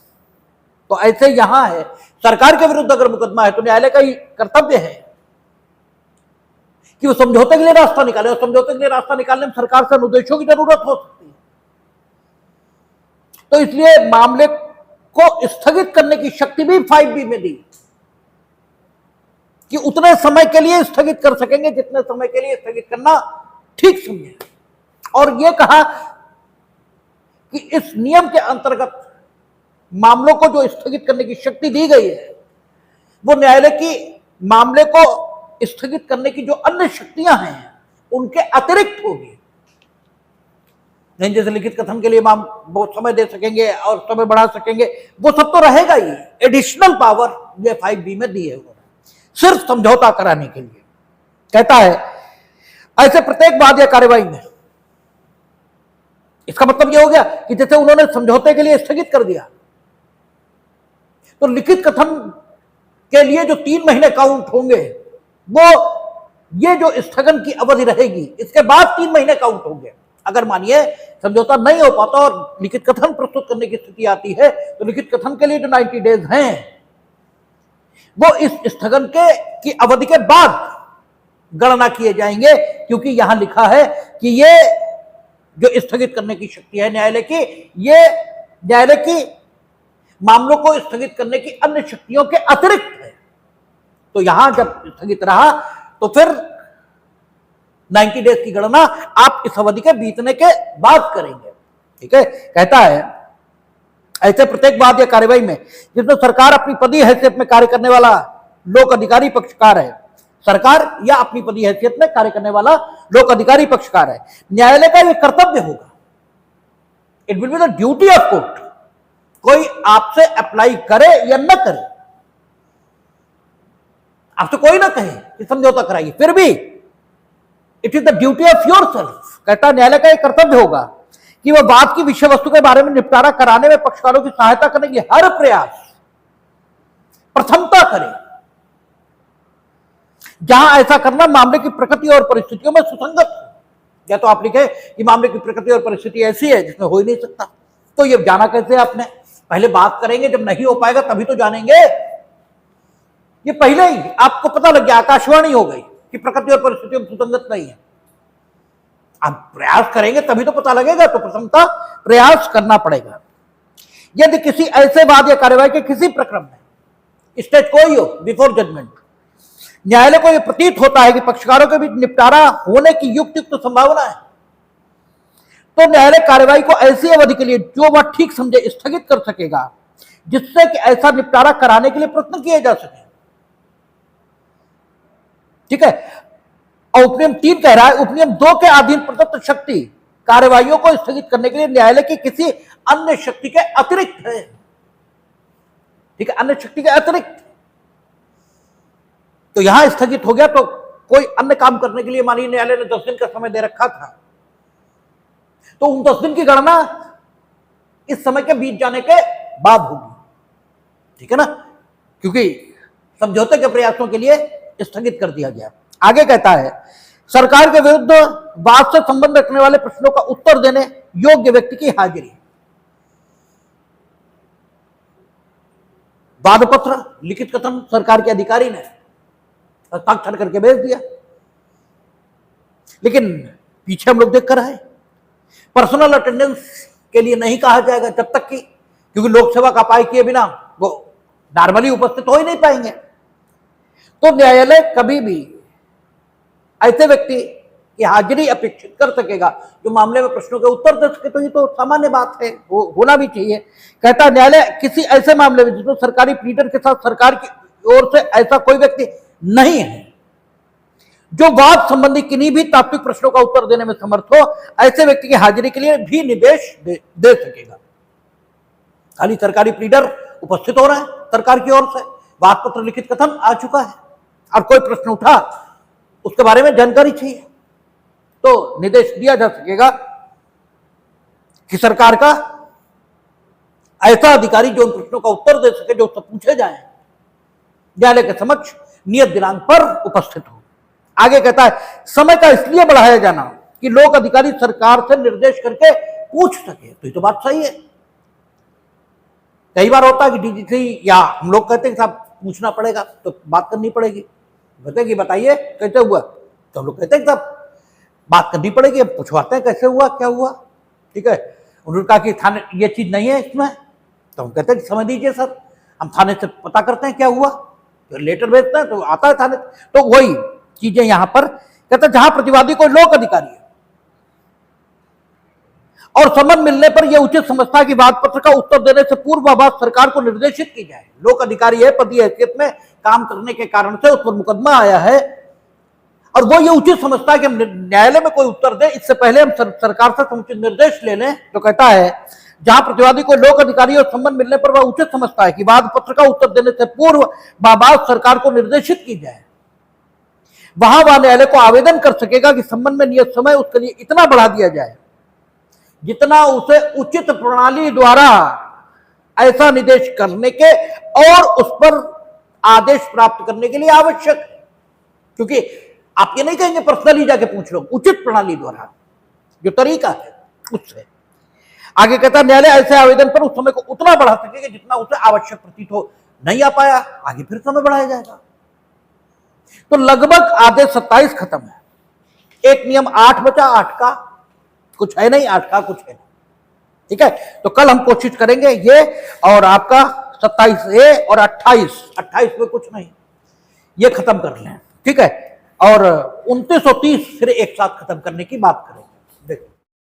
[SPEAKER 1] तो ऐसे यहां है, सरकार के विरुद्ध अगर मुकदमा है तो न्यायालय का ही कर्तव्य है कि वो समझौते के लिए रास्ता निकाले, और समझौते के लिए रास्ता निकालने में सरकार से अनुदेशों की जरूरत हो सकती है। तो इसलिए मामले को स्थगित करने की शक्ति भी 5B में दी कि उतने समय के लिए स्थगित कर सकेंगे जितने समय के लिए स्थगित करना ठीक समझे। और यह कहा कि इस नियम के अंतर्गत मामलों को जो स्थगित करने की शक्ति दी गई है वो न्यायालय की मामले को स्थगित करने की जो अन्य शक्तियां हैं उनके अतिरिक्त होगी। नहीं, जैसे लिखित कथन के लिए बहुत समय दे सकेंगे और समय बढ़ा सकेंगे, वो सब तो रहेगा ही। एडिशनल पावर ये 5B में दी है उन्होंने सिर्फ समझौता कराने के लिए। कहता है ऐसे प्रत्येक वाद या कार्यवाही में, इसका मतलब यह हो गया कि जैसे उन्होंने समझौते के लिए स्थगित कर दिया तो लिखित कथन के लिए जो 3 महीने काउंट होंगे वो ये जो स्थगन की अवधि रहेगी इसके बाद 3 महीने काउंट होंगे। अगर मानिए समझौता नहीं हो पाता और लिखित कथन प्रस्तुत करने की स्थिति आती है तो लिखित कथन के लिए जो 90 डेज हैं वो इस स्थगन की अवधि के बाद गणना किए जाएंगे, क्योंकि यहां लिखा है कि ये जो स्थगित करने की शक्ति है न्यायालय की, ये न्यायालय की मामलों को स्थगित करने की अन्य शक्तियों के अतिरिक्त है। तो यहां जब स्थगित रहा तो फिर 90 डेज की गणना आप इस अवधि के बीतने के बाद करेंगे। ठीक है, कहता है ऐसे प्रत्येक वाद या कार्यवाही में जिसमें सरकार अपनी पदीय हैसियत में कार्य करने वाला लोक अधिकारी पक्षकार है, सरकार या अपनी पदीय हैसियत में कार्य करने वाला लोक अधिकारी पक्षकार है, न्यायालय का यह कर्तव्य होगा, it will be the duty of court, कोई आपसे अप्लाई करे या न करे, आपसे कोई ना कहे कि समझौता कराइए, फिर भी it is the duty of your self. कहता न्यायालय का यह कर्तव्य होगा कि वह वाद की विषय वस्तु के बारे में निपटारा कराने में पक्षकारों की सहायता करने के लिए हर प्रयास प्रथमता करे, जहां ऐसा करना मामले की प्रकृति और परिस्थितियों में सुसंगत हो। या तो आप लिखे कि मामले की प्रकृति और परिस्थिति ऐसी है जिसमें हो ही नहीं सकता, तो ये जाना कैसे आपने? पहले बात करेंगे, जब नहीं हो पाएगा तभी तो जानेंगे। ये पहले ही आपको पता लग गया, आकाशवाणी हो गई कि प्रकृति और परिस्थितियों में सुसंगत नहीं है। आप प्रयास करेंगे तभी तो पता लगेगा, तो प्रथमता प्रयास करना पड़ेगा। यदि किसी ऐसे वाद या कार्यवाही के किसी प्रक्रम में स्टेज कोई हो बिफोर जजमेंट, न्यायालय को यह प्रतीत होता है कि पक्षकारों के बीच निपटारा होने की युक्त संभावना है, तो न्यायालय कार्यवाही को ऐसी अवधि के लिए जो वह ठीक समझे स्थगित कर सकेगा, जिससे कि ऐसा निपटारा कराने के लिए प्रयत्न किए जा सके। ठीक है, और उपनियम 3 कह रहा है उपनियम 2 के अधीन प्रदत्त शक्ति कार्यवाहियों को स्थगित करने के लिए न्यायालय की किसी अन्य शक्ति के अतिरिक्त है। ठीक है, अन्य शक्ति के अतिरिक्त। तो यहां स्थगित हो गया तो कोई अन्य काम करने के लिए मानिए न्यायालय ने 10 दिन का समय दे रखा था, तो उन 10 दिन की गणना इस समय के बीत जाने के बाद होगी। ठीक है ना, क्योंकि समझौते के प्रयासों के लिए स्थगित कर दिया गया। आगे कहता है सरकार के विरुद्ध वाद से संबंध रखने वाले प्रश्नों का उत्तर देने योग्य व्यक्ति की हाजिरी। वाद पत्र लिखित कथन सरकार के अधिकारी ने हस्ताक्षर करके भेज दिया, लेकिन पीछे हम लोग देख कर आए पर्सनल अटेंडेंस के लिए नहीं कहा जाएगा जब तक कि, क्योंकि लोक सेवा का उपाय किए बिना वो नॉर्मली उपस्थित हो ही नहीं पाएंगे। तो न्यायालय कभी भी ऐसे व्यक्ति की हाजिरी अपेक्षित कर सकेगा जो मामले में प्रश्नों के उत्तर दे सके, तो ये तो सामान्य बात है, वो होना भी चाहिए। कहता न्यायालय किसी ऐसे मामले में जिसमें सरकारी प्लीडर के साथ सरकार की ओर से ऐसा कोई व्यक्ति नहीं है जो वाद संबंधी किन्हीं भी तात्विक प्रश्नों का उत्तर देने में समर्थ हो, ऐसे व्यक्ति की हाजिरी के लिए भी निर्देश दे सकेगा। खाली सरकारी प्लीडर उपस्थित हो रहे हैं सरकार की ओर से, वाद पत्र लिखित कथन आ चुका है। और कोई प्रश्न उठा उसके बारे में जानकारी चाहिए तो निर्देश दिया जा सकेगा कि सरकार का ऐसा अधिकारी जो उन प्रश्नों का उत्तर दे सके जो उससे पूछे जाए, न्यायालय के समक्ष नियत दिनांक पर उपस्थित हो। आगे कहता है समय का इसलिए बढ़ाया जाना कि लोक अधिकारी सरकार से निर्देश करके पूछ सके। तो ये तो बात सही है। कई बार होता है कि डीजीसी या हम लोग कहते हैं कि साहब पूछना पड़ेगा तो बात करनी पड़ेगी, कहते हैं कि बताइए कैसे हुआ, तो हम लोग कहते हैं कि साहब बात करनी पड़ेगी, हम पूछवाते हैं कैसे हुआ क्या हुआ, ठीक है। उन्होंने कहा कि थाने ये चीज नहीं है इसमें, तो हम कहते हैं कि समझ दीजिए सर, हम थाने से पता करते हैं क्या हुआ, तो लेटर भेजते हैं तो आता है थाने। तो वही चीजें यहां पर कहते हैं जहां प्रतिवादी कोई लोक अधिकारी है और समन मिलने पर यह उचित समझता है कि वाद पत्र का उत्तर देने से पूर्व बात सरकार को निर्देशित की जाए। लोक अधिकारी है, पद की हैसियत में काम करने के कारण से उस पर मुकदमा आया है और वो ये उचित समझता है कि हम न्यायालय में कोई उत्तर दे इससे पहले हम सरकार से समुचित निर्देश ले लें। तो कहता है जहां प्रतिवादी को लोक अधिकारी और संबंध मिलने पर वह उचित समझता है कि वाद पत्र का उत्तर देने से पूर्व बात सरकार को निर्देशित की जाए, वहां वह न्यायालय को आवेदन कर सकेगा कि संबंध में नियत समय उसके लिए इतना बढ़ा दिया जाए जितना उसे उचित प्रणाली द्वारा ऐसा निर्देश करने के और उस पर आदेश प्राप्त करने के लिए आवश्यक। क्योंकि आप ये नहीं कहेंगे पर्सनली जाके पूछ लो, उचित प्रणाली द्वारा जो तरीका है उससे। आगे कहता है न्यायालय ऐसे आवेदन पर उस समय को उतना बढ़ा सकेगा जितना उसे आवश्यक प्रतीत हो। नहीं आ पाया आगे फिर समय बढ़ाया जाएगा। तो लगभग आदेश 27 खत्म है। एक नियम 8 बचा, 8 का कुछ है नहीं, 8 का कुछ है नहीं, ठीक है। तो कल हम कोशिश करेंगे ये और आपका 27A और 28 में कुछ नहीं, ये खत्म कर लें, ठीक है। और 29 और 30 फिर एक साथ खत्म करने की बात करेंगे। देखो